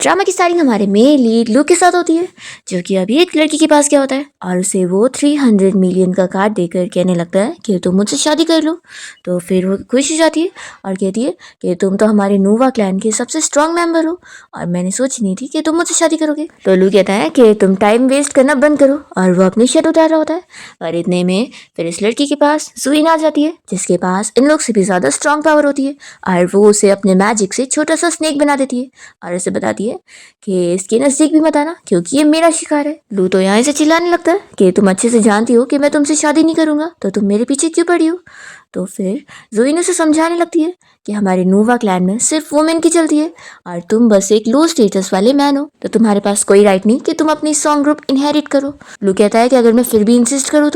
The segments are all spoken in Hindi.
ड्रामा की स्टार्टिंग हमारे मेन लीड लू के साथ होती है, जो कि अभी एक लड़की के पास गया होता है और उसे वो 300 मिलियन का कार्ड देकर कहने लगता है कि तुम मुझसे शादी कर लो। तो फिर वो खुश हो जाती है और कहती है कि तुम तो हमारे नोवा क्लैन के सबसे स्ट्रांग मेंबर हो और मैंने सोची नहीं थी कि तुम मुझसे शादी करोगे। तो लू कहता है कि तुम टाइम वेस्ट करना बंद करो और वो अपनी शर्ट उतार रहा होता है और इतने में फिर इस लड़की के पास जुइन आ जाती है, जिसके पास इन लोग से भी ज़्यादा स्ट्रांग पावर होती है और वो उसे अपने मैजिक से छोटा सा स्नेक बना देती है और उसे बताती है कि इसके नज़दीक भी मत आना क्योंकि ये मेरा शिकार है। लू तो यहाँ से चिल्लाने लगता है कि तुम अच्छे से जानती हो कि मैं तुमसे शादी नहीं करूंगा, तो तुम मेरे पीछे क्यों पड़ी हो। तो फिर ज़ोइन उसे समझाने लगती है कि हमारे नोवा क्लैन में सिर्फ वुमेन की चलती है और तुम बस एक लो स्टेटस वाले मैन हो, तो तुम्हारे पास कोई राइट नहीं कि तुम अपनी सॉन्ग ग्रुप इनहेरिट करो। लू कहता है कि अगर मैं फिर भी इंसिस्ट करूँ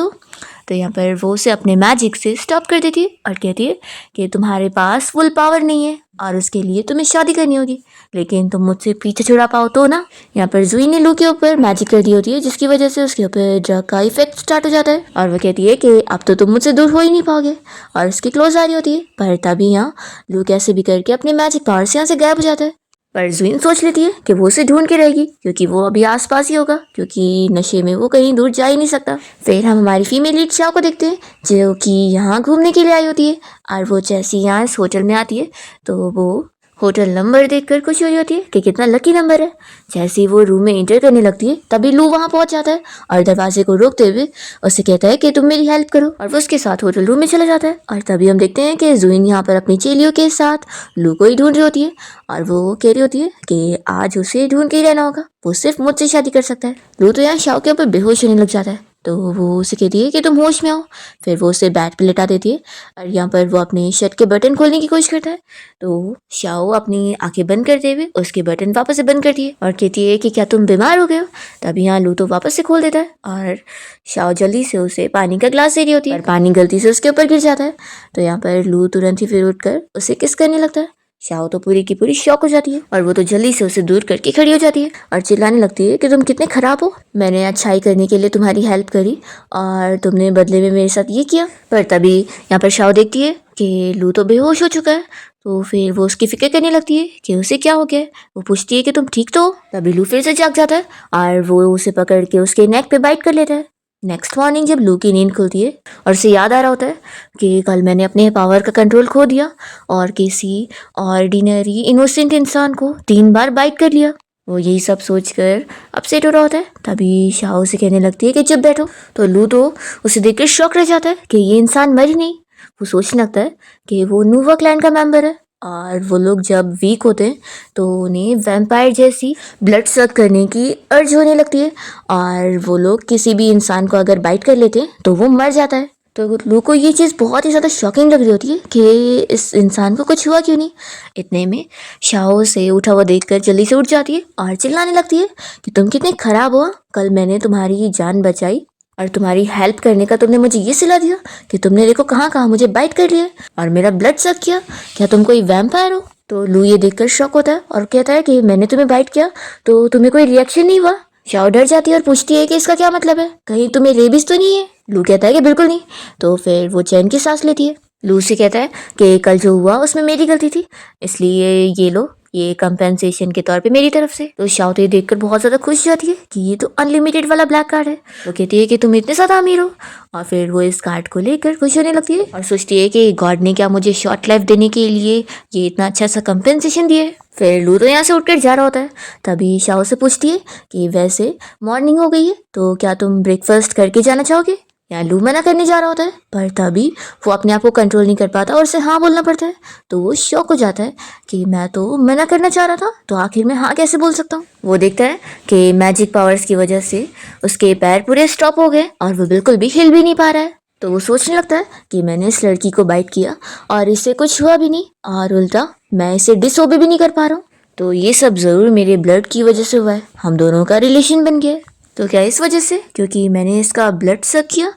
तो यहाँ पर वो उसे अपने मैजिक से स्टॉप कर देती है और कहती है कि तुम्हारे पास फुल पावर नहीं है और उसके लिए तुम्हें शादी करनी होगी, लेकिन तुम मुझसे पीछे छुड़ा पाओ तो ना। यहाँ पर जुई ने लू के ऊपर मैजिक कर दी होती है, जिसकी वजह से उसके ऊपर ड्रग का इफेक्ट स्टार्ट हो जाता है और वो कहती है कि अब तो तुम मुझसे दूर हो ही नहीं पाओगे और उसकी क्लोज आ रही होती है। पर तभी यहाँ लू कैसे भी करके अपने मैजिक पावर से यहाँ से गायब हो जाता है। पर जुइन सोच लेती है कि वो उसे ढूंढ के रहेगी क्योंकि वो अभी आसपास ही होगा, क्योंकि नशे में वो कहीं दूर जा ही नहीं सकता। फिर हम हमारी फीमेल लीड शाओ को देखते हैं, जो कि यहाँ घूमने के लिए आई होती है और वो जैसे यहाँ इस होटल में आती है तो वो होटल नंबर देखकर खुशी हो जाती है कि कितना लकी नंबर है। जैसे ही वो रूम में एंटर करने लगती है तभी लू वहाँ पहुँच जाता है और दरवाजे को रोकते हुए उससे कहता है कि तुम मेरी हेल्प करो और वो उसके साथ होटल रूम में चला जाता है। और तभी हम देखते हैं कि जुइन यहाँ पर अपनी चेलियों के साथ लू को ही ढूंढ रही होती है और वो कह रही होती है कि आज उसे ढूंढ के ही रहना होगा, वो सिर्फ मुझसे शादी कर सकता है। लू तो यहाँ शाओ के ऊपर बेहोश होने लग जाता है, तो वो उसे कहती है कि तुम होश में आओ। फिर वो उसे बैट पे लेटा देती है और यहाँ पर वो अपने शर्ट के बटन खोलने की कोशिश करता है, तो शाओ अपनी आंखें बंद करते हुए उसके बटन वापस से बंद करती है और कहती है कि क्या तुम बीमार हो गए हो। तभी यहाँ लू तो वापस से खोल देता है और शाओ जल्दी से उसे पानी का ग्लास दे रही होती है और पानी गलती से उसके ऊपर गिर जाता है। तो यहाँ पर लू तुरंत ही फिर उठकर उसे किस करने लगता है। शाओ तो पूरी की पूरी शॉक हो जाती है और वो तो जल्दी से उसे दूर करके खड़ी हो जाती है और चिल्लाने लगती है कि तुम कितने खराब हो, मैंने अच्छाई करने के लिए तुम्हारी हेल्प करी और तुमने बदले में मेरे साथ ये किया। पर तभी यहाँ पर शाओ देखती है कि लू तो बेहोश हो चुका है, तो फिर वो उसकी फिक्र करने लगती है कि उसे क्या हो गया है। वो पूछती है कि तुम ठीक तो हो। तभी लू फिर से जाग जाता है और वो उसे पकड़ के उसके नेक पे बाइट कर लेता है। नेक्स्ट मॉर्निंग जब लू की नींद खुलती है और उसे याद आ रहा होता है कि कल मैंने अपने पावर का कंट्रोल खो दिया और किसी ऑर्डिनरी इनोसेंट इंसान को 3 बार बाइट कर लिया, वो यही सब सोचकर अपसेट हो रहा होता है। तभी शाओ से कहने लगती है कि चुप बैठो। तो लू तो उसे देखकर शॉक रह जाता है कि ये इंसान मर ही नहीं। वो सोचने लगता है कि वो नोवा क्लैन का मेंबर है और वो लोग जब वीक होते हैं तो उन्हें वैम्पायर जैसी ब्लड सक करने की अर्ज होने लगती है और वो लोग किसी भी इंसान को अगर बाइट कर लेते हैं तो वो मर जाता है। तो लू को ये चीज़ बहुत ही ज़्यादा शॉकिंग लग रही होती है कि इस इंसान को कुछ हुआ क्यों नहीं। इतने में शाओ से उठा हुआ देखकर जल्दी से उठ जाती है और चिल्लाने लगती है कि तुम कितने खराब हो, कल मैंने तुम्हारी जान बचाई और तुम्हारी हेल्प करने का तुमने मुझे ये सिला दिया कि तुमने देखो कहाँ कहाँ मुझे बाइट कर लिया और मेरा ब्लड सक किया, क्या तुम कोई वैम्पायर हो। तो लू ये देखकर शॉक होता है और कहता है कि मैंने तुम्हें बाइट किया तो तुम्हें कोई रिएक्शन नहीं हुआ। शाओ डर जाती है और पूछती है कि इसका क्या मतलब है, कहीं तुम्हें रेबीज तो नहीं है। लू कहता है कि बिल्कुल नहीं। तो फिर वो चैन की सांस लेती है। लू से कहता है कि कल जो हुआ उसमें मेरी गलती थी, इसलिए ये लो, ये कंपेंसेशन के तौर पे मेरी तरफ से। तो शाओ तो ये देखकर बहुत ज़्यादा खुश हो जाती है कि ये तो अनलिमिटेड वाला ब्लैक कार्ड है। वो कहती है कि तुम इतने ज़्यादा अमीर हो और फिर वो इस कार्ड को लेकर खुश होने लगती है और सोचती है कि गॉड ने क्या मुझे शॉर्ट लाइफ देने के लिए ये इतना अच्छा सा कंपेंसेशन दिया है। फिर लू तो यहाँ से उठकर जा रहा होता है। तभी शाओ से पूछती है कि वैसे मॉर्निंग हो गई है तो क्या तुम ब्रेकफास्ट करके जाना चाहोगे। यहाँ लू मना करने जा रहा होता है पर तभी वो अपने आप को कंट्रोल नहीं कर पाता और उसे हाँ बोलना पड़ता है। तो वो शॉक हो जाता है कि मैं तो मना करना चाह रहा था तो आखिर में हाँ कैसे बोल सकता हूँ। वो देखता है कि मैजिक पावर्स की वजह से उसके पैर पूरे स्टॉप हो गए और वो बिल्कुल भी हिल भी नहीं पा रहा है। तो वो सोचने लगता है कि मैंने इस लड़की को बाइट किया और इससे कुछ हुआ भी नहीं और उल्टा मैं इसे डिसओबे भी नहीं कर पा रहा हूँ, तो ये सब ज़रूर मेरे ब्लड की वजह से हुआ है, हम दोनों का रिलेशन बन गया है। तो क्या इस वजह से क्योंकि मैंने इसका ब्लड सक किया,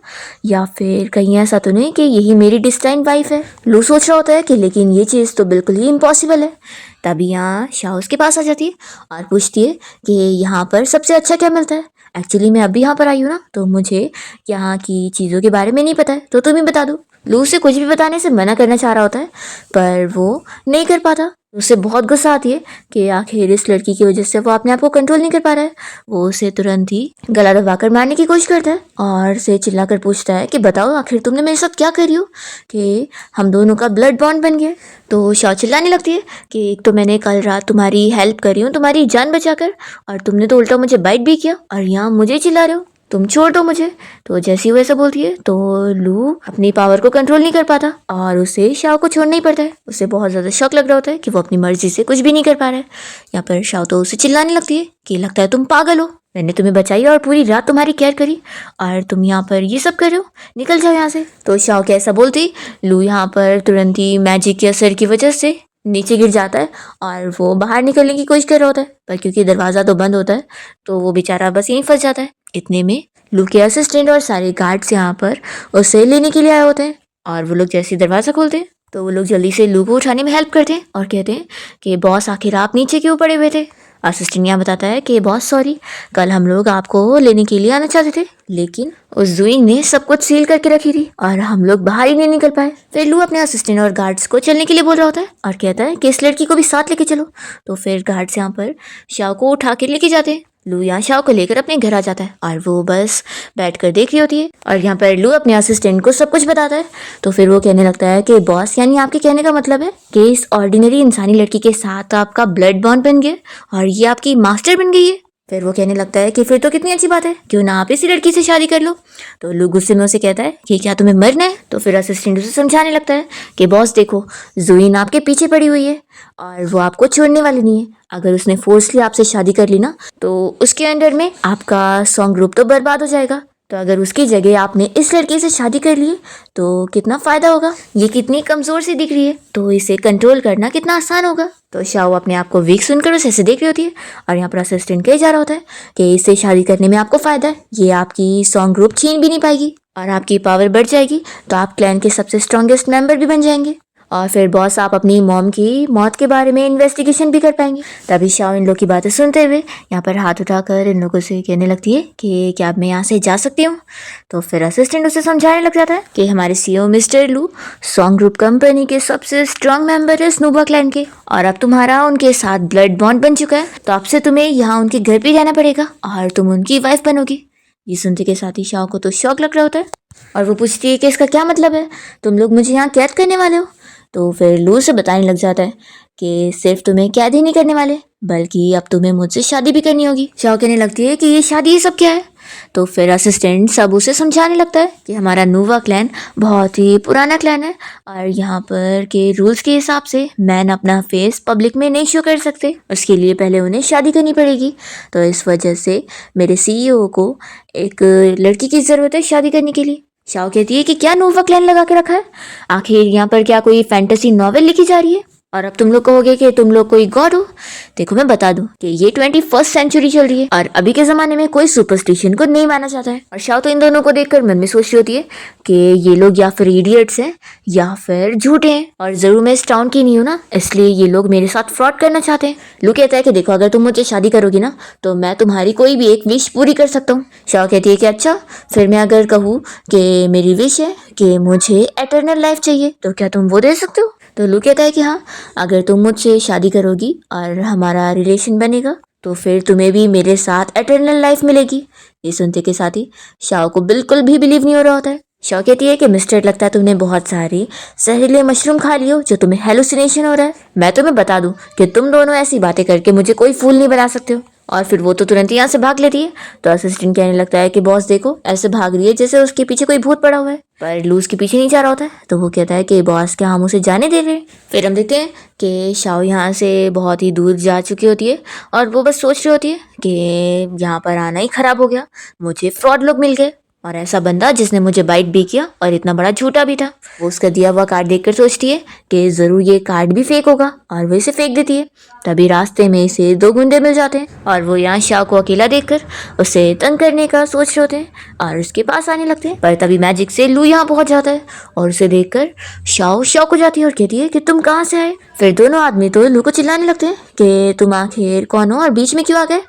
या फिर कहीं ऐसा तो नहीं कि यही मेरी डिस्टाइन वाइफ है। लू सोच रहा होता है कि लेकिन ये चीज़ तो बिल्कुल ही इम्पॉसिबल है। तभी यहाँ शाओ उसके पास आ जाती है और पूछती है कि यहाँ पर सबसे अच्छा क्या मिलता है। एक्चुअली मैं अभी यहाँ पर आई हूँ ना, तो मुझे यहाँ की चीज़ों के बारे में नहीं पता है, तो तुम ही बता दो। लू उसे कुछ भी बताने से मना करना चाह रहा होता है, पर वो नहीं कर पाता। उसे बहुत गुस्सा आती है कि आखिर इस लड़की की वजह से वो अपने आप को कंट्रोल नहीं कर पा रहा है। वो उसे तुरंत ही गला दबाकर मारने की कोशिश करता है और उसे चिल्लाकर पूछता है कि बताओ आखिर तुमने मेरे साथ क्या करी हो कि हम दोनों का ब्लड बॉन्ड बन गया। तो शाओ चिल्लाने लगती है कि एक तो मैंने कल रात तुम्हारी हेल्प करी हूँ, तुम्हारी जान बचाकर, और तुमने तो उल्टा मुझे बाइट भी किया और यहाँ मुझे चिल्ला रहे हो, तुम छोड़ दो मुझे। तो जैसे ही वो ऐसा बोलती है तो लू अपनी पावर को कंट्रोल नहीं कर पाता और उसे शाओ को छोड़ना ही पड़ता है। उसे बहुत ज़्यादा शौक लग रहा होता है कि वो अपनी मर्जी से कुछ भी नहीं कर पा रहा है। यहाँ पर शाओ तो उसे चिल्लाने लगती है कि लगता है तुम पागल हो, मैंने तुम्हें बचाई और पूरी रात तुम्हारी केयर करी और तुम यहाँ पर ये सब कर रहे हो, निकल जाओ यहाँ से। तो शाओ के ऐसा बोलती लू यहाँ पर तुरंत ही मैजिक के असर की वजह से नीचे गिर जाता है और वो बाहर निकलने की कोशिश कर रहा होता है, पर क्योंकि दरवाज़ा तो बंद होता है तो वो बेचारा बस यहीं फंस जाता है। इतने में लू के असिस्टेंट और सारे गार्ड्स यहाँ पर उसे लेने के लिए आए होते हैं और वो लोग जैसे ही दरवाज़ा खोलते हैं तो वो लोग जल्दी से लू को उठाने में हेल्प करते हैं और कहते हैं कि बॉस आखिर आप नीचे क्यों पड़े हुए थे। असिस्टेंट यहाँ बताता है कि बॉस सॉरी, कल हम लोग आपको लेने के लिए आना चाहते थे लेकिन उस जुइंग ने सब कुछ सील करके रखी थी और हम लोग बाहर ही नहीं निकल पाए। फिर लू अपने असिस्टेंट और गार्ड्स को चलने के लिए बोल रहा होता है और कहता है कि इस लड़की को भी साथ लेके चलो। तो फिर गार्ड्स यहाँ पर शाओ को उठा के लेके जाते हैं। लू यहाँ शाओ को लेकर अपने घर आ जाता है और वो बस बैठकर देख रही होती है और यहाँ पर लू अपने असिस्टेंट को सब कुछ बताता है। तो फिर वो कहने लगता है कि बॉस यानी आपके कहने का मतलब है कि इस ऑर्डिनरी इंसानी लड़की के साथ आपका ब्लड बॉन्ड बन गया और ये आपकी मास्टर बन गई है। फिर वो कहने लगता है कि फिर तो कितनी अच्छी बात है, क्यों ना आप इसी लड़की से शादी कर लो। तो लू गुस्से में उसे कहता है कि क्या तुम्हें मरना है। तो फिर असिस्टेंट उसे समझाने लगता है कि बॉस देखो, जुइन आपके पीछे पड़ी हुई है और वो आपको छोड़ने वाली नहीं है। अगर उसने फोर्सली आपसे शादी कर ली ना तो उसके अंडर में आपका सॉन्ग ग्रुप तो बर्बाद हो जाएगा। तो अगर उसकी जगह आपने इस लड़की से शादी कर ली तो कितना फ़ायदा होगा। ये कितनी कमज़ोर सी दिख रही है तो इसे कंट्रोल करना कितना आसान होगा। तो शाओ अपने आप को वीक सुनकर उसे ऐसे देख रही होती है और यहाँ पर असिस्टेंट कह जा रहा होता है कि इससे शादी करने में आपको फ़ायदा है, ये आपकी सॉन्ग ग्रुप छीन भी नहीं पाएगी और आपकी पावर बढ़ जाएगी तो आप क्लैन के सबसे स्ट्रॉन्गेस्ट मेंबर भी बन जाएंगे और फिर बॉस आप अपनी मॉम की मौत के बारे में इन्वेस्टिगेशन भी कर पाएंगे। तभी शाओ इन लोग की बातें सुनते हुए यहाँ पर हाथ उठाकर इन लोगों से कहने लगती है कि क्या मैं यहाँ से जा सकती हूँ। तो फिर असिस्टेंट उसे समझाने लग जाता है कि हमारे सीईओ मिस्टर लू सॉन्ग ग्रुप कंपनी के सबसे स्ट्रांग मेंबर है स्नूबा क्लैन के और अब तुम्हारा उनके साथ ब्लड बॉन्ड बन चुका है तो अब से तुम्हें यहाँ उनके घर पे रहना पड़ेगा और तुम उनकी वाइफ बनोगी। ये सुनते के साथ ही शाओ को तो शौक लग रहा होता है और वो पूछती है कि इसका क्या मतलब है, तुम लोग मुझे यहाँ कैद करने वाले हो। तो फिर लू से बताने लग जाता है कि सिर्फ तुम्हें कैद ही नहीं करने वाले बल्कि अब तुम्हें मुझसे शादी भी करनी होगी। शाओ कहने लगती है कि ये शादी ये सब क्या है। तो फिर असिस्टेंट सब उसे समझाने लगता है कि हमारा नूवा क्लैन बहुत ही पुराना क्लैन है और यहाँ पर के रूल्स के हिसाब से मैन अपना फेस पब्लिक में नहीं शो कर सकते, उसके लिए पहले उन्हें शादी करनी पड़ेगी। तो इस वजह से मेरे सीईओ को एक लड़की की ज़रूरत है शादी करने के लिए। शाओ कहती है कि क्या नोवा क्लैन लगा के रखा है, आखिर यहाँ पर क्या कोई फैंटेसी नॉवेल लिखी जा रही है और अब तुम लोग कहोगे कि तुम लोग कोई गॉड हो। देखो मैं बता दूं कि ये 21st सेंचुरी चल रही है और अभी के ज़माने में कोई सुपरस्टिशन को नहीं माना जाता है। और शाओ तो इन दोनों को देखकर मन में सोच रही होती है कि ये लोग या फिर इडियट्स हैं या फिर झूठे हैं और ज़रूर मैं इस टाउन की नहीं हूँ ना, इसलिए ये लोग मेरे साथ फ्रॉड करना चाहते हैं। लू कहता है कि देखो अगर तुम मुझे शादी करोगी ना तो मैं तुम्हारी कोई भी एक विश पूरी कर सकता हूँ। शाओ कहती है कि अच्छा, फिर मैं अगर कहूँ कि मेरी विश है कि मुझे एटर्नल लाइफ चाहिए तो क्या तुम वो दे सकते हो। तो लू कहता है कि हाँ, अगर तुम मुझसे शादी करोगी और हमारा रिलेशन बनेगा तो फिर तुम्हें भी मेरे साथ एटर्नल लाइफ मिलेगी। ये सुनते के साथ ही शाओ को बिल्कुल भी बिलीव नहीं हो रहा होता है। शाओ कहती है कि मिस्टर, लगता है तुमने बहुत सारी जहरीले मशरूम खा लियो जो तुम्हें हेलुसिनेशन हो रहा है। मैं तुम्हें बता दूं कि तुम दोनों ऐसी बातें करके मुझे कोई फूल नहीं बना सकते हो। और फिर वो तो तुरंत यहाँ से भाग लेती है। तो असिस्टेंट कहने लगता है कि बॉस देखो, ऐसे भाग रही है जैसे उसके पीछे कोई भूत पड़ा हुआ है, पर लू उसके पीछे नहीं जा रहा होता है। तो वो कहता है कि बॉस क्या हम उसे जाने दे रहे हैं। फिर हम देखते हैं कि शाओ यहाँ से बहुत ही दूर जा चुकी होती है और वो बस सोच रही होती है कि यहाँ पर आना ही खराब हो गया, मुझे फ्रॉड लोग मिल गए और ऐसा बंदा जिसने मुझे बाइट भी किया और इतना बड़ा झूठा भी था। वो उसका दिया हुआ कार्ड देखकर सोचती है कि ज़रूर ये कार्ड भी फेक होगा और वो इसे फेंक देती है। तभी रास्ते में इसे दो गुंडे मिल जाते हैं और वो यहाँ शाओ को अकेला देखकर उसे तंग करने का सोच रहे होते हैं और उसके पास आने लगते हैं। पर तभी मैजिक से लू यहाँ पहुँच जाता है और उसे देखकर शाओ शॉक हो जाती है और कहती है कि तुम कहाँ से आए। फिर दोनों आदमी तो लू को चिल्लाने लगते हैं कि तुम आखिर कौन हो और बीच में क्यों आ गए।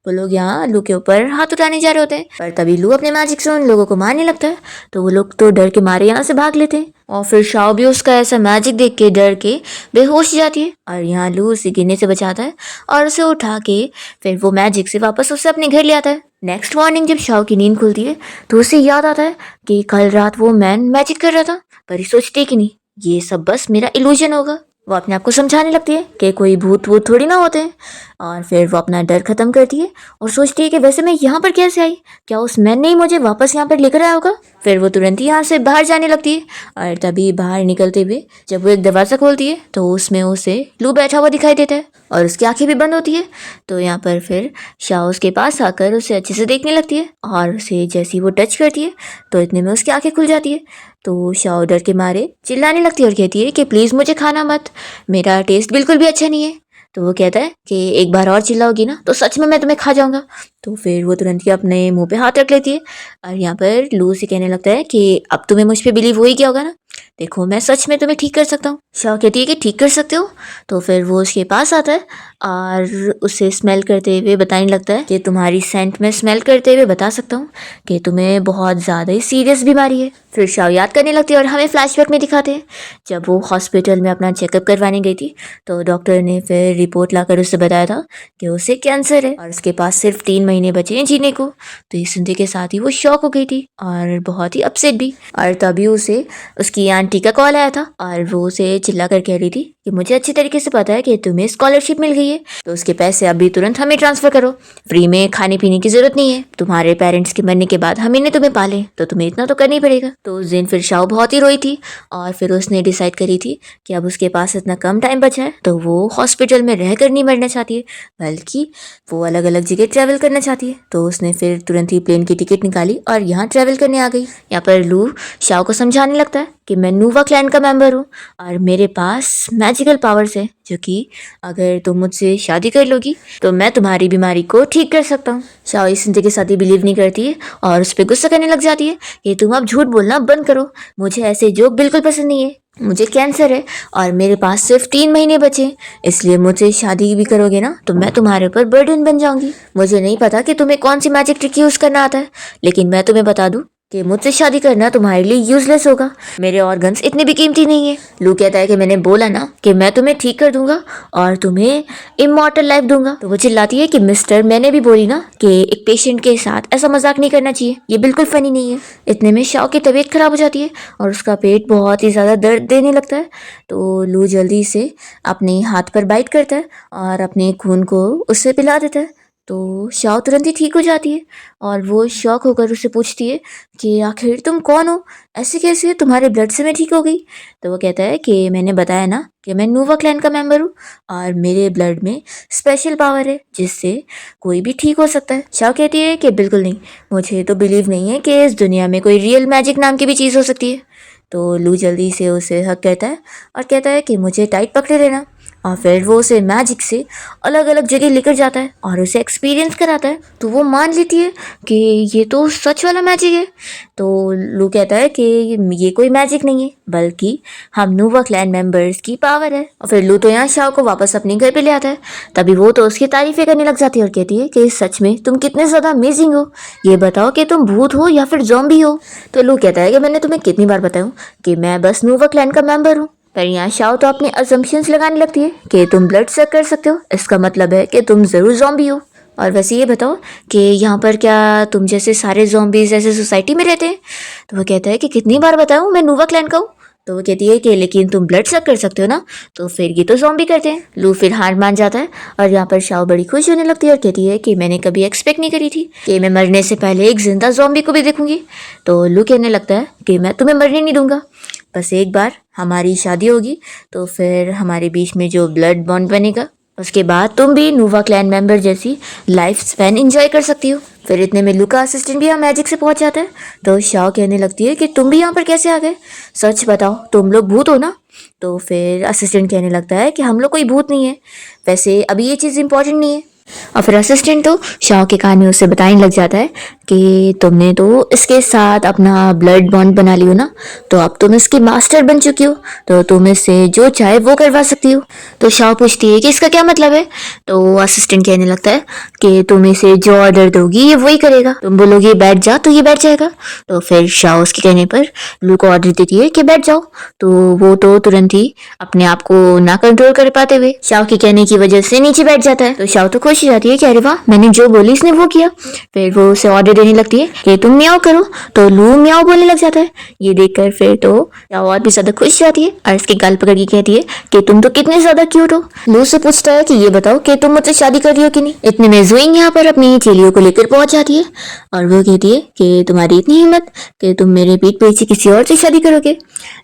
वो लोग यहाँ लू के ऊपर हाथ उठाने जा रहे होते हैं, पर तभी लू अपने मैजिक से उन लोगों को मारने लगता है। तो वो लोग तो डर के मारे यहाँ से भाग लेते हैं और फिर शाओ भी उसका ऐसा मैजिक देख के डर के बेहोश हो जाती है और यहाँ लू उसे गिरने से बचाता है और उसे उठा के फिर वो मैजिक से वापस उसे अपने घर ले आता है। नेक्स्ट मॉर्निंग जब शाओ की नींद खुलती है तो उसे याद आता है कि कल रात वो मैन मैजिक कर रहा था, पर ये सोचती है कि नहीं ये सब बस मेरा इल्यूजन होगा। वो अपने आप को समझाने लगती है कि कोई भूत वूत थोड़ी ना होते हैं और फिर वो अपना डर खत्म करती है और सोचती है कि वैसे मैं यहाँ पर कैसे आई, क्या उस मैन ने ही मुझे वापस यहाँ पर लेकर आया होगा। फिर वो तुरंत ही यहाँ से बाहर जाने लगती है और तभी बाहर निकलते हुए जब वो एक दरवाज़ा खोलती है तो उसमें उसे लू बैठा हुआ दिखाई देता है और उसकी आंखें भी बंद होती है। तो यहाँ पर फिर शाओ उसके पास आकर उसे अच्छे से देखने लगती है और उसे जैसे ही वो टच करती है तो इतने में उसकी आंखें खुल जाती है। तो शाओ डर के मारे चिल्लाने लगती है और कहती है कि प्लीज़ मुझे खाना मत, मेरा टेस्ट बिल्कुल भी अच्छा नहीं है। तो वो कहता है कि एक बार और चिल्लाओगी ना तो सच में मैं तुम्हें खा जाऊंगा। तो फिर वो तुरंत ही अपने मुंह पे हाथ रख लेती है और यहाँ पर लू से कहने लगता है कि अब तुम्हें मुझ पे बिलीव हो ही गया होगा ना, देखो मैं सच में तुम्हें ठीक कर सकता हूँ। शाओ कहती है कि ठीक कर सकते हो। तो फिर वो उसके पास आता है और उसे स्मेल करते हुए बताने लगता है कि तुम्हारी सेंट में स्मेल करते हुए बता सकता हूँ कि तुम्हें बहुत ज़्यादा ही सीरियस बीमारी है। फिर शाओ याद करने लगती है और हमें फ्लैशबैक में दिखाते हैं जब वो हॉस्पिटल में अपना चेकअप करवाने गई थी तो डॉक्टर ने फिर रिपोर्ट लाकर उससे बताया था कि उसे कैंसर है और उसके पास सिर्फ 3 महीने बचे हैं जीने को। तो ये सुनते के साथ ही वो शॉक हो गई थी और बहुत ही अपसेट भी। और तभी उसे उसकी आंटी का कॉल आया था और वो उसे चिल्ला कर कह रही थी कि मुझे अच्छी तरीके से पता है कि तुम्हें स्कॉलरशिप मिल गई है तो उसके पैसे अभी तुरंत हमें ट्रांसफर करो, फ्री में खाने पीने की जरूरत नहीं है, तुम्हारे पेरेंट्स के मरने के बाद हम इन्हें तुम्हें पाले तो तुम्हें इतना तो करना ही पड़ेगा। तो उस दिन फिर शाओ बहुत ही रोई थी और फिर उसने डिसाइड करी थी कि अब उसके पास इतना कम टाइम बचा है तो वो हॉस्पिटल में रह कर नहीं मरना चाहती है बल्कि वो अलग अलग जगह ट्रैवल करना चाहती है। तो उसने फिर तुरंत ही प्लेन की टिकट निकाली और यहाँ ट्रैवल करने आ गई। यहाँ पर लू शाओ को समझाने लगता है कि मैं नूवा क्लैन का मेंबर हूँ और मेरे पास मैजिकल पावर्स है जो कि अगर तुम मुझसे शादी कर लोगी तो मैं तुम्हारी बीमारी को ठीक कर सकता हूँ। शाओ इस सुनते के साथ ही बिलीव नहीं करती है और उस पर गुस्सा करने लग जाती है कि तुम अब झूठ बोलना बंद करो, मुझे ऐसे जोक बिल्कुल पसंद नहीं है, मुझे कैंसर है और मेरे पास सिर्फ 3 महीने बचे, इसलिए मुझसे शादी भी करोगे ना तो मैं तुम्हारे ऊपर बर्डन बन जाऊंगी। मुझे नहीं पता कि तुम्हें कौन सी मैजिक ट्रिक यूज़ करना आता है लेकिन मैं तुम्हें बता दूं कि मुझसे शादी करना तुम्हारे लिए यूजलेस होगा, मेरे ऑर्गन्स इतने भी कीमती नहीं है। लू कहता है कि मैंने बोला ना कि मैं तुम्हें ठीक कर दूंगा और तुम्हें इमॉर्टल लाइफ दूंगा। तो वो चिल्लाती है कि मिस्टर मैंने भी बोली ना कि एक पेशेंट के साथ ऐसा मजाक नहीं करना चाहिए, ये बिल्कुल फनी नहीं है। इतने में शाओ की तबीयत खराब हो जाती है और उसका पेट बहुत ही ज़्यादा दर्द देने लगता है। तो लू जल्दी से अपने हाथ पर बाइट करता है और अपने खून को उससे पिला देता है। तो शाओ तुरंत ही ठीक हो जाती है और वो शॉक होकर उससे पूछती है कि आखिर तुम कौन हो, ऐसे कैसे तुम्हारे ब्लड से मैं ठीक हो गई। तो वो कहता है कि मैंने बताया ना कि मैं नूवा क्लैन का मेंबर हूँ और मेरे ब्लड में स्पेशल पावर है जिससे कोई भी ठीक हो सकता है। शाओ कहती है कि बिल्कुल नहीं, मुझे तो बिलीव नहीं है कि इस दुनिया में कोई रियल मैजिक नाम की भी चीज़ हो सकती है। तो लू जल्दी से उसे हक कहता है और कहता है कि मुझे टाइट पकड़े रहना और फिर वो उसे मैजिक से अलग अलग जगह लेकर जाता है और उसे एक्सपीरियंस कराता है। तो वो मान लेती है कि ये तो सच वाला मैजिक है। तो लू कहता है कि ये कोई मैजिक नहीं है बल्कि हम नूवा क्लैन मेंबर्स की पावर है। और फिर लू तो यहाँ शाओ को वापस अपने घर पे ले आता है। तभी वो तो उसकी तारीफें करने लग जाती है और कहती है कि सच में तुम कितने ज़्यादा अमेजिंग हो, ये बताओ कि तुम भूत हो या फिर ज़ॉम्बी हो। तो लू कहता है कि मैंने तुम्हें कितनी बार बताऊँ कि मैं बस नूवा क्लैन का मेंबर हूँ। पर यहाँ शाओ तो अपने असम्पशंस लगाने लगती है कि तुम ब्लड सक कर सकते हो, इसका मतलब है कि तुम ज़रूर ज़ॉम्बी हो। और वैसे ये बताओ कि यहाँ पर क्या तुम जैसे सारे ज़ॉम्बीज़ ऐसे सोसाइटी में रहते हैं। तो वो कहता है कि कितनी बार बताऊँ मैं नूवा क्लैन का हूँ। तो वो कहती है कि लेकिन तुम ब्लड सक कर सकते हो ना, तो फिर ये तो ज़ॉम्बी करते हैं। लू फिर हार मान जाता है और यहाँ पर शाओ बड़ी खुश होने लगती है और कहती है कि मैंने कभी एक्सपेक्ट नहीं करी थी कि मैं मरने से पहले एक जिंदा ज़ॉम्बी को भी देखूंगी। तो लू कहने लगता है कि मैं तुम्हें मरने नहीं दूंगा, बस एक बार हमारी शादी होगी तो फिर हमारे बीच में जो ब्लड बॉन्ड बनेगा उसके बाद तुम भी नूवा क्लैन मेंबर जैसी लाइफ स्पैन एंजॉय कर सकती हो। फिर इतने में लू का असिस्टेंट भी यहाँ मैजिक से पहुंच जाता है। तो शाओ कहने लगती है कि तुम भी यहाँ पर कैसे आ गए, सच बताओ तुम लोग भूत हो ना। तो फिर असिस्टेंट कहने लगता है कि हम लोग कोई भूत नहीं है, वैसे अभी ये चीज़ इंपॉर्टेंट नहीं है। और फिर असिस्टेंट तो शाओ के कान में उसे बताने लग जाता है कि तुमने तो इसके साथ अपना ब्लड बॉन्ड बना लियो ना, तो अब तुम इसकी मास्टर बन चुकी हो, तो तुम इससे जो चाहे वो करवा सकती हो। तो शाओ पूछती है कि इसका क्या मतलब है। तो असिस्टेंट कहने लगता है कि तुम इसे जो ऑर्डर दोगी ये वही करेगा, तुम बोलोगे बैठ जा तो ये बैठ जाएगा। तो फिर शाओ उसके कहने पर लू को ऑर्डर देती है कि बैठ जाओ। तो वो तो तुरंत ही अपने आप को ना कंट्रोल कर पाते हुए शाओ के कहने की वजह से नीचे बैठ जाता है। तो शाओ तो खुश हो जाती है कि अरे वाह, मैंने जो बोली इसने वो किया। फिर वो उसे ऑर्डर देने लगती है कि तुम म्याओ करो, तो लू म्याओ बोलने लग जाता है। ये देखकर फिर तो शाओ और भी ज्यादा खुश हो जाती है और इसके गाल पकड़ के कहती है कि तुम तो कितने ज्यादा क्यूट हो। लू से पूछता है कि ये बताओ कि तुम मुझसे शादी कर रही हो कि नहीं। इतने में ज़ुइंग यहाँ पर अपनी चेलियों को लेकर पहुंच जाती है और वो कहती है कि तुम्हारी इतनी हिम्मत कि तुम मेरे पीठ पीछे किसी और से शादी करोगे।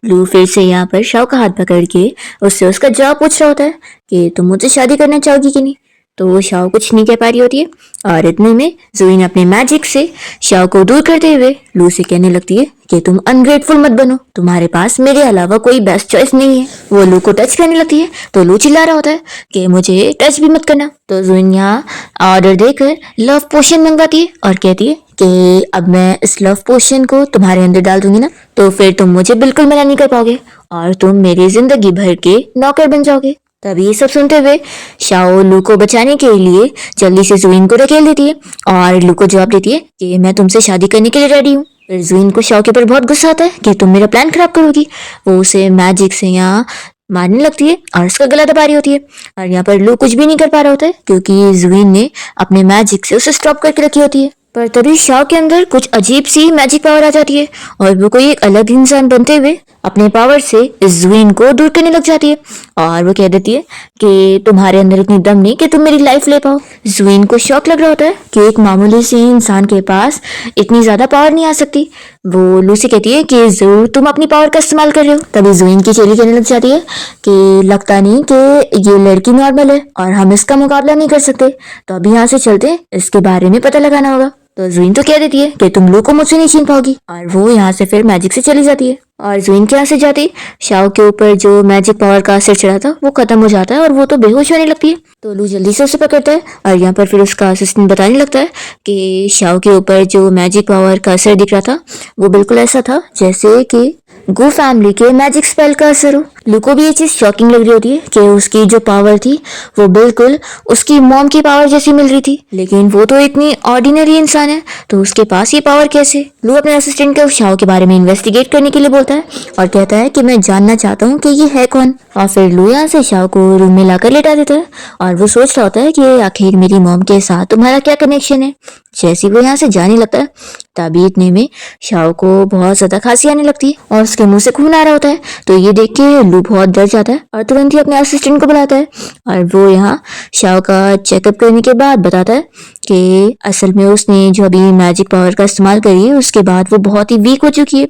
लू फिर से यहाँ पर शाओ का हाथ पकड़ के उससे उसका जवाब पूछ रहा होता है कि तुम मुझसे शादी करना चाहोगी कि नहीं। तो वो शाओ कुछ नहीं कह पा रही होती है और इतने में ज़ुइन अपने मैजिक से शाओ को दूर करते हुए लू से कहने लगती है कि तुम अनग्रेटफुल मत बनो, तुम्हारे पास मेरे अलावा कोई बेस्ट चॉइस नहीं है। वो लू को टच करने लगती है तो लू चिल्ला रहा होता है कि मुझे टच भी मत करना। तो ज़ुइन यहाँ ऑर्डर देकर लव पोशन मंगवाती है और कहती है कि अब मैं इस लव पोशन को तुम्हारे अंदर डाल दूंगी ना, तो फिर तुम मुझे बिल्कुल मना नहीं कर पाओगे और तुम मेरी जिंदगी भर के नौकर बन जाओगे। तभी ये सब सुनते हुए शाओ लू को बचाने के लिए जल्दी से ज़ुइन को धकेल देती है और लू को जवाब देती है कि मैं तुमसे शादी करने के लिए रेडी हूँ। फिर ज़ुइन को शाओ के ऊपर बहुत गुस्सा आता है कि तुम मेरा प्लान खराब करोगी। वो उसे मैजिक से यहाँ मारने लगती है और उसका गला दबा रही होती है और यहाँ पर लू कुछ भी नहीं कर पा रहा होता है क्योंकि ज़ुइन ने अपने मैजिक से उसे स्टॉप करके रखी होती है। पर तभी शाओ के अंदर कुछ अजीब सी मैजिक पावर आ जाती है और वो कोई एक अलग इंसान बनते हुए अपने पावर से इस ज़ुइन को दूर करने लग जाती है और वो कह देती है कि तुम्हारे अंदर इतनी दम नहीं कि तुम मेरी लाइफ ले पाओ। ज़ुइन को शौक लग रहा होता है कि एक मामूली सी इंसान के पास इतनी ज्यादा पावर नहीं आ सकती। वो लू से कहती है कि जरूर तुम अपनी पावर का इस्तेमाल कर रहे हो। तभी ज़ुइन की चेली कहने लग जाती है कि लगता नहीं कि ये लड़की नॉर्मल है और हम इसका मुकाबला नहीं कर सकते, तो अभी यहाँ से चलते इसके बारे में पता लगाना होगा। तो ज़ुइन तो कह देती है कि तुम लू को मुझसे नहीं छीन पाओगी और वो यहाँ से फिर मैजिक से चली जाती है। और ज़ुइन के यहाँ से जाती शाओ के ऊपर जो मैजिक पावर का असर चढ़ा था वो खत्म हो जाता है और वो तो बेहोश होने लगती है। तो लू जल्दी से उसे पकड़ता है और यहाँ पर फिर उसका असिस्टेंट बताने लगता है कि शाओ के ऊपर जो मैजिक पावर का असर दिख रहा था वो बिल्कुल ऐसा था जैसे कि गो फैमिली के मैजिक स्पेल का असर हो। लू को भी ये चीज शॉकिंग लग रही होती है कि उसकी जो पावर थी वो बिल्कुल उसकी मॉम की पावर जैसी मिल रही थी, लेकिन वो तो इतनी ऑर्डिनरी इंसान है तो उसके पास ये पावर कैसे। लू अपने असिस्टेंट को शाओ के बारे में इन्वेस्टिगेट करने के लिए बोलता है और कहता है कि मैं जानना चाहता हूँ कि ये है कौन। और फिर लू यहाँ से शाओ को रूम में लाकर लेटा देता है और वो सोच रहा होता है कि आखिर मेरी मॉम के साथ तुम्हारा क्या कनेक्शन है। जैसे वो यहाँ से जाने लगता है तभी इतने में शाओ को बहुत ज्यादा खांसी आने लगती है और उसके मुंह से खून आ रहा होता है। तो ये देख के लू बहुत डर जाता है और तुरंत ही अपने असिस्टेंट को बुलाता है और वो यहाँ शाओ का चेकअप करने के बाद बताता है कि असल में उसने जो अभी मैजिक पावर का इस्तेमाल करी है उसके बाद वो बहुत ही वीक हो चुकी है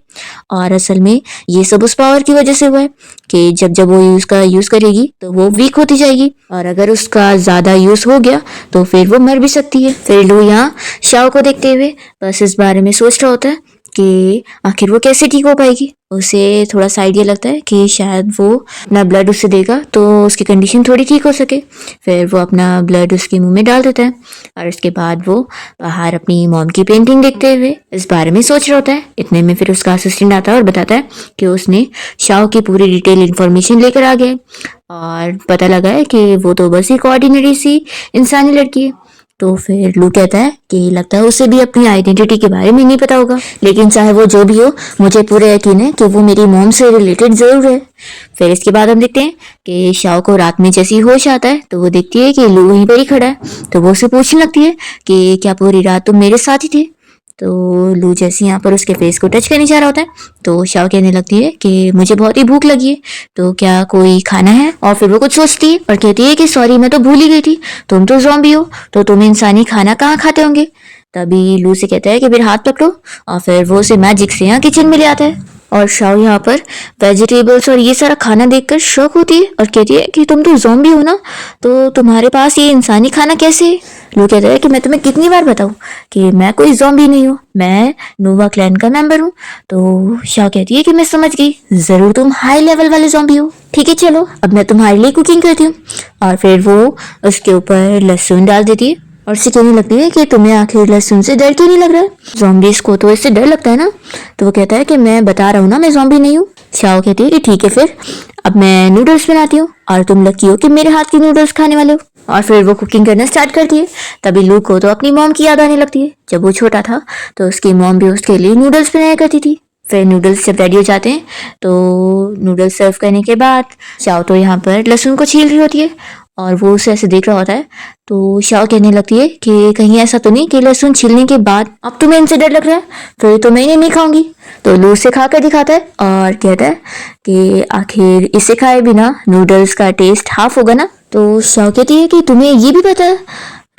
और असल में ये सब उस पावर की वजह से हुआ है कि जब जब वो उसका यूज करेगी तो वो वीक होती जाएगी और अगर उसका ज्यादा यूज हो गया तो फिर वो मर भी सकती है। फिर लू यहाँ शाओ को देखते हुए बस इस बारे में सोच रहा होता है कि आखिर वो कैसे ठीक हो पाएगी। उसे थोड़ा सा आइडिया लगता है कि शायद वो अपना ब्लड उससे देगा तो उसकी कंडीशन थोड़ी ठीक हो सके। फिर वो अपना ब्लड उसके मुंह में डाल देता है और उसके बाद वो बाहर अपनी मॉम की पेंटिंग देखते हुए इस बारे में सोच रहा होता है। इतने में फिर उसका असिस्टेंट आता है और बताता है कि उसने शाओ की पूरी डिटेल इन्फॉर्मेशन लेकर आ गया और पता लगा है कि वो तो बस एक ऑर्डिनरी सी इंसानी लड़की है। तो फिर लू कहता है कि लगता है उसे भी अपनी आइडेंटिटी के बारे में नहीं पता होगा, लेकिन चाहे वो जो भी हो मुझे पूरा यकीन है कि वो मेरी मॉम से रिलेटेड जरूर है। फिर इसके बाद हम देखते हैं कि शाओ को रात में जैसे ही होश आता है तो वो देखती है कि लू वहीं पर ही खड़ा है। तो वो उसे पूछने लगती है कि क्या पूरी रात तुम मेरे साथ ही थे। तो लू जैसे यहाँ पर उसके फेस को टच करने जा रहा होता है तो शाओ कहने लगती है कि मुझे बहुत ही भूख लगी है, तो क्या कोई खाना है। और फिर वो कुछ सोचती है और कहती है कि सॉरी मैं तो भूल ही गई थी, तुम तो ज़ॉम्बी हो तो तुम इंसानी खाना कहाँ खाते होंगे। तभी लू से कहता है कि फिर हाथ पकड़ो और फिर वो उसे मैजिक से यहाँ किचन में ले आता है और शाओ यहाँ पर वेजिटेबल्स और ये सारा खाना देखकर शौक होती है और कहती है कि तुम तो ज़ॉम्बी हो ना, तो तुम्हारे पास ये इंसानी खाना कैसे है। लू कहता है कि मैं तुम्हें कितनी बार बताऊं कि मैं कोई ज़ॉम्बी नहीं हूँ, मैं नोवा क्लैन का मेंबर हूँ। तो शाओ कहती है कि मैं समझ गई, जरूर तुम हाई लेवल वाले ज़ॉम्बी हो, ठीक है चलो अब मैं तुम्हारे लिए कुकिंग करती हूँ। और फिर वो उसके ऊपर लहसुन डाल देती है और उससे कहने लगती है कि तुम्हें आखिर लहसुन से डर क्यों नहीं लग रहा है, ज़ॉम्बीज को तो इससे डर लगता है ना। तो वो कहता है कि मैं बता रहा हूँ ना, मैं ज़ॉम्बी नहीं हूँ। शाओ कहती है कि ठीक है फिर, अब मैं नूडल्स बनाती हूँ और तुम लकी हो कि मेरे हाथ की नूडल्स खाने वाले हो। और फिर वो कुकिंग करना स्टार्ट करती है। तभी लू को तो अपनी मॉम की याद आने लगती है। जब वो छोटा था तो उसकी मॉम भी उसके लिए नूडल्स बनाया करती थी। फिर नूडल्स जब रेडी हो जाते हैं तो नूडल्स सर्व करने के बाद शाओ तो यहाँ पर लहसुन को छील रही होती है और वो उसे ऐसे देख रहा होता है। तो शाओ कहने लगती है कि कहीं ऐसा तो नहीं कि लहसुन छीलने के बाद अब तुम्हें इनसे डर लग रहा है, फिर तो मैं इन्हें नहीं खाऊंगी। तो लू उसे खा कर दिखाता है और कहता है कि आखिर इसे खाए बिना नूडल्स का टेस्ट हाफ होगा ना। तो शाओ कहती है कि तुम्हें ये भी पता है।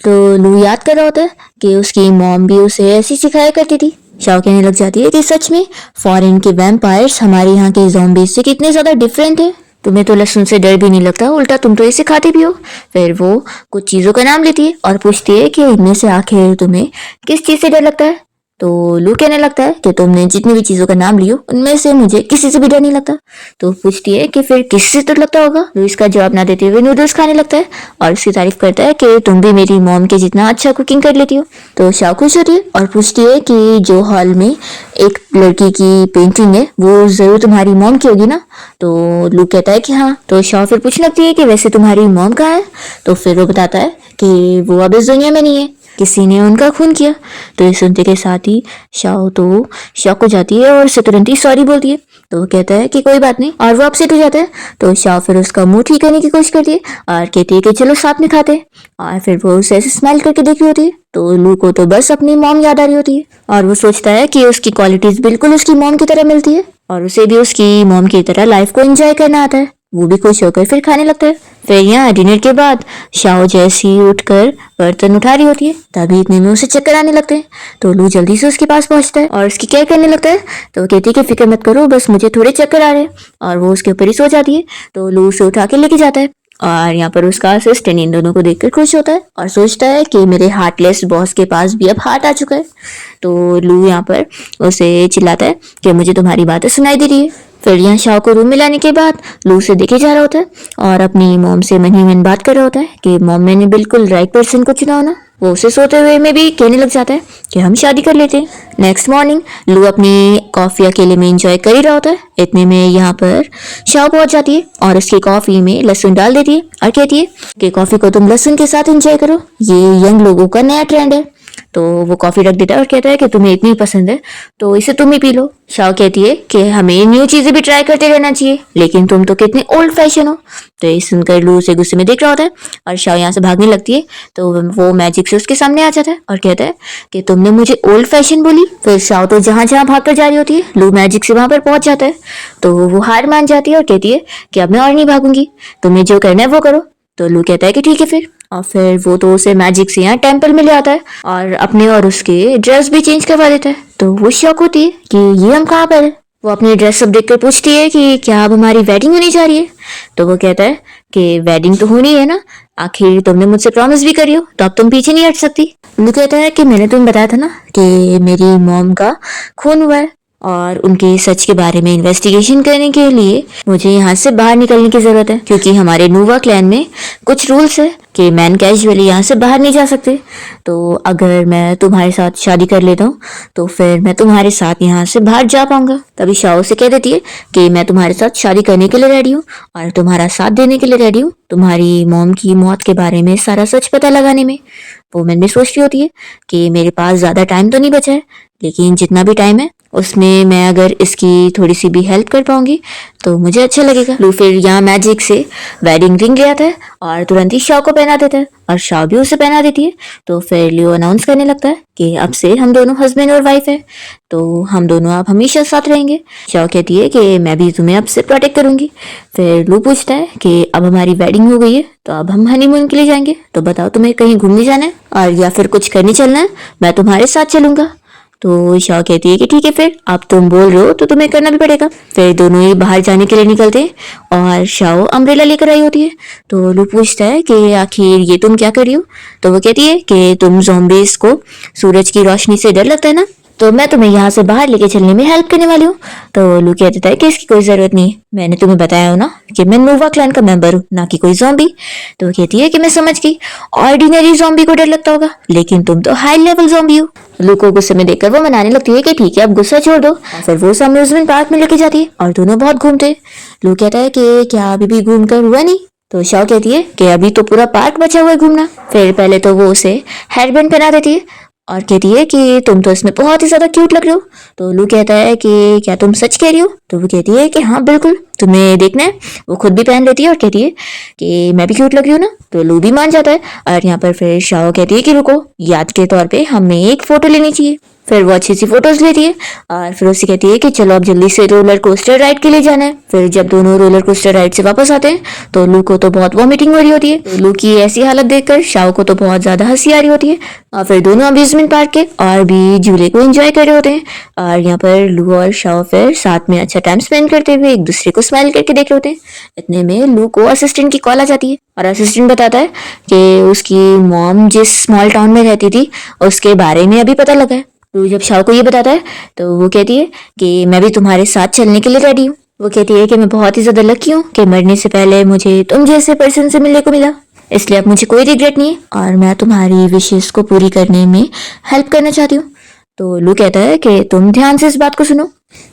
तो लू याद कर रहा होता है कि उसकी मॉम भी उसे ऐसी सिखाया करती थी। शाओ कहने लग जाती है कि सच में फॉरेन के वैम्पायर्स हमारे यहाँ के ज़ॉम्बीज से कितने ज़्यादा डिफरेंट है। तुम्हें तो लहसुन से डर भी नहीं लगता, उल्टा तुम तो इसे खाते भी हो। फिर वो कुछ चीज़ों का नाम लेती है और पूछती है कि इनमें से आखिर तुम्हें किस चीज़ से डर लगता है। तो लू कहने लगता है कि तुमने जितनी भी चीज़ों का नाम लियो उनमें से मुझे किसी से भी डर नहीं लगता। तो पूछती है कि फिर किससे डर लगता होगा। लू इसका जवाब ना देते हुए नूडल्स खाने लगता है और उसकी तारीफ करता है कि तुम भी मेरी मॉम के जितना अच्छा कुकिंग कर लेती हो। तो शाओ खुश होती है और पूछती है कि जो हॉल में एक लड़की की पेंटिंग है वो जरूर तुम्हारी मॉम की होगी ना। तो लू कहता है कि हाँ। तो शाओ फिर पूछने लगती है कि वैसे तुम्हारी मॉम कहाँ है। तो फिर वो बताता है कि वो अब इस दुनिया में नहीं है, किसी ने उनका खून किया। तो ये सुनते के साथ ही शाओ तो शॉक हो जाती है और उसे तुरंत ही सॉरी बोलती है। तो वो कहता है कि कोई बात नहीं और वो अपसेट हो जाता है। तो शाओ फिर उसका मुंह ठीक करने की कोशिश करती है और कहती है कि चलो साथ में खाते हैं। और फिर वो उसे ऐसे स्माइल करके देख रही होती है। तो लू को तो बस अपनी मॉम याद आ रही होती है और वो सोचता है कि उसकी क्वालिटीज बिल्कुल उसकी मॉम की तरह मिलती है और उसे भी उसकी मॉम की तरह लाइफ को एंजॉय करना आता है। वो भी खुश होकर फिर खाने लगता है। फिर यहाँ डिनर के बाद शाओ जैसी उठकर बर्तन उठा रही होती है तभी इतने में उसे चक्कर आने लगते हैं। तो लू जल्दी से उसके पास पहुंचता है और उसकी केयर करने लगता है। तो वो कहती है कि फिक्र मत करो, बस मुझे थोड़े चक्कर आ रहे हैं। और वो उसके ऊपर ही सो जाती है। तो लू उसे उठा के लेके जाता है और यहाँ पर उसका असिस्टेंट इन दोनों को देखकर खुश होता है और सोचता है कि मेरे हार्टलेस बॉस के पास भी अब हार्ट आ चुका है। तो लू यहाँ पर उसे चिल्लाता है कि मुझे तुम्हारी बातें सुनाई दे रही है। फिर यहाँ शाओ को रूम में लाने के बाद लू से देखे जा रहा होता है और अपनी मॉम से मन ही मन बात कर रहा होता है कि मॉम मैंने बिल्कुल राइट पर्सन को चुना हो ना। वो उसे सोते हुए में भी कहने लग जाता है कि हम शादी कर लेते हैं। नेक्स्ट मॉर्निंग लू अपनी कॉफी अकेले में एंजॉय कर ही रहा होता है। इतने में यहाँ पर शाओ पहुंच जाती है और उसकी कॉफी में लहसुन डाल देती है और कहती है कि कॉफी को तुम लहसुन के साथ एंजॉय करो, ये यंग लोगों का नया ट्रेंड है। तो वो कॉफी रख देता है और कहता है कि तुम्हें इतनी पसंद है तो इसे तुम ही पी लो। शाओ कहती है कि हमें न्यू चीजें भी ट्राई करते रहना चाहिए, लेकिन तुम तो कितने ओल्ड फैशन हो। तो ये सुनकर लू उसे गुस्से में देख रहा होता है और शाओ यहाँ से भागने लगती है। तो वो मैजिक से उसके सामने आ जाता है और कहता है कि तुमने मुझे ओल्ड फैशन बोली। फिर शाओ तो जहां जहां भागकर जा रही होती है लू मैजिक से वहां पर पहुंच जाता है। तो वो हार मान जाती है और कहती है कि अब मैं और नहीं भागूंगी, तुम्हें जो करना है वो करो। तो लू कहता है कि ठीक है फिर। और फिर वो तो उसे मैजिक से यहाँ टेंपल में ले आता है और अपने और उसके ड्रेस भी चेंज करवा देता है। तो वो शौक होती है कि ये हम कहाँ पर है। वो अपनी ड्रेस सब देखकर पूछती है कि क्या अब हमारी वेडिंग होने जा रही है। तो वो कहता है कि वेडिंग तो होनी है ना, आखिर तुमने मुझसे प्रॉमिस भी करी हो तो अब तुम पीछे नहीं हट सकती। वो कहता है कि मैंने तुम्हें बताया था ना कि मेरी मॉम का खून हुआ है और उनके सच के बारे में इन्वेस्टिगेशन करने के लिए मुझे यहाँ से बाहर निकलने की जरूरत है, क्योंकि हमारे नूवा क्लैन में कुछ रूल्स है कि मैन कैजुअली यहाँ से बाहर नहीं जा सकते। तो अगर मैं तुम्हारे साथ शादी कर लेता हूँ तो फिर मैं तुम्हारे साथ यहाँ से बाहर जा पाऊंगा। तभी शाओ से कह देती है कि मैं तुम्हारे साथ शादी करने के लिए रेडी हूँ और तुम्हारा साथ देने के लिए रेडी हूँ, तुम्हारी मॉम की मौत के बारे में सारा सच पता लगाने में। वो मन में सोच रही होती है कि मेरे पास ज्यादा टाइम तो नहीं बचा है, लेकिन जितना भी टाइम है उसमें मैं अगर इसकी थोड़ी सी भी हेल्प कर पाऊंगी तो मुझे अच्छा लगेगा। लू फिर यहाँ मैजिक से वेडिंग रिंग ले आता है और तुरंत ही शाओ को पहना देता है और शाओ भी उसे पहना देती है। तो फिर लियो अनाउंस करने लगता है कि अब से हम दोनों हस्बैंड और वाइफ है, तो हम दोनों अब हमेशा साथ रहेंगे। शाओ कहती है कि मैं भी तुम्हें अब से प्रोटेक्ट करूंगी। फिर लू पूछता है कि अब हमारी वेडिंग हो गई है तो अब हम हनीमून के लिए जाएंगे, तो बताओ तुम्हें कहीं घूमने जाना है और या फिर कुछ करने चलना है, मैं तुम्हारे साथ चलूंगा। तो शाओ कहती है कि ठीक है फिर, अब तुम बोल रहे हो तो तुम्हें करना भी पड़ेगा। फिर दोनों ही बाहर जाने के लिए निकलते हैं और शाओ अम्ब्रेला लेकर आई होती है। तो लू पूछता है कि आखिर ये तुम क्या कर रही हो। तो वो कहती है कि तुम ज़ॉम्बीज को सूरज की रोशनी से डर लगता है ना, तो मैं तुम्हें यहाँ से बाहर लेके चलने में हेल्प करने वाली हूँ। तो लू कह देता है कि इसकी कोई जरूरत नहीं है, मैंने तुम्हें बताया हो ना कि मैं नोवा क्लैन का मेंबर हूँ, ना कि कोई ज़ॉम्बी। तो वो कहती है कि मैं समझ गई, ऑर्डिनरी ज़ॉम्बी को डर लगता होगा, लेकिन तुम तो हाई लेवल ज़ॉम्बी हो। लू को गुस्से में देखकर वो मनाने लगती है कि ठीक है अब गुस्सा छोड़ दो, और फिर वो अम्यूजमेंट पार्क में लेके जाती है और दोनों बहुत घूमते हैं। लू कहता है कि क्या अभी भी घूम कर हुआ नहीं। तो शाओ कहती है कि अभी तो पूरा पार्क बचा हुआ है घूमना। फिर पहले तो वो उसे हेयरबैंड पहना देती है और कहती है कि तुम तो इसमें बहुत ही ज्यादा क्यूट लग रहे हो। तो लू कहता है कि क्या तुम सच कह रही हो। तो वो कहती है कि हाँ बिल्कुल, तुम्हें देखना है। वो खुद भी पहन लेती है और कहती है कि मैं भी क्यूट लग रही हूँ ना। तो लू भी मान जाता है और यहाँ पर फिर शाओ कहती है कि रुको, याद के तौर पे हमें एक फोटो लेनी चाहिए। फिर वो अच्छी सी फोटोज लेती है और फिर उससे कहती है कि चलो अब जल्दी से रोलर कोस्टर राइड के लिए जाना है। फिर जब दोनों रोलर कोस्टर राइड से वापस आते हैं तो लू को तो बहुत वॉमिटिंग हो रही होती है। तो लू की ऐसी हालत देखकर शाओ को तो बहुत ज्यादा हंसी आ रही होती है और फिर दोनों अम्यूजमेंट पार्क के और भी झूले को एंजॉय कर रहे होते हैं। और यहाँ पर लू और शाओ फिर साथ में अच्छा टाइम स्पेंड करते हुए एक दूसरे को स्माइल करके देख रहे होते हैं। इतने में लू को असिस्टेंट की कॉल आ जाती है और असिस्टेंट बताता है कि उसकी मॉम जिस स्मॉल टाउन में रहती थी उसके बारे में अभी पता लगा है। तो जब शाओ को ये बताता है तो वो कहती है कि मैं भी तुम्हारे साथ चलने के लिए रेडी हूँ। वो कहती है कि मैं बहुत ही ज्यादा लकी हूँ कि मरने से पहले मुझे तुम जैसे पर्सन से मिलने को मिला, इसलिए अब मुझे कोई रिग्रेट नहीं है और मैं तुम्हारी विशेष को पूरी करने में हेल्प करना चाहती हूँ। तो लू कहता है कि तुम ध्यान से इस बात को सुनो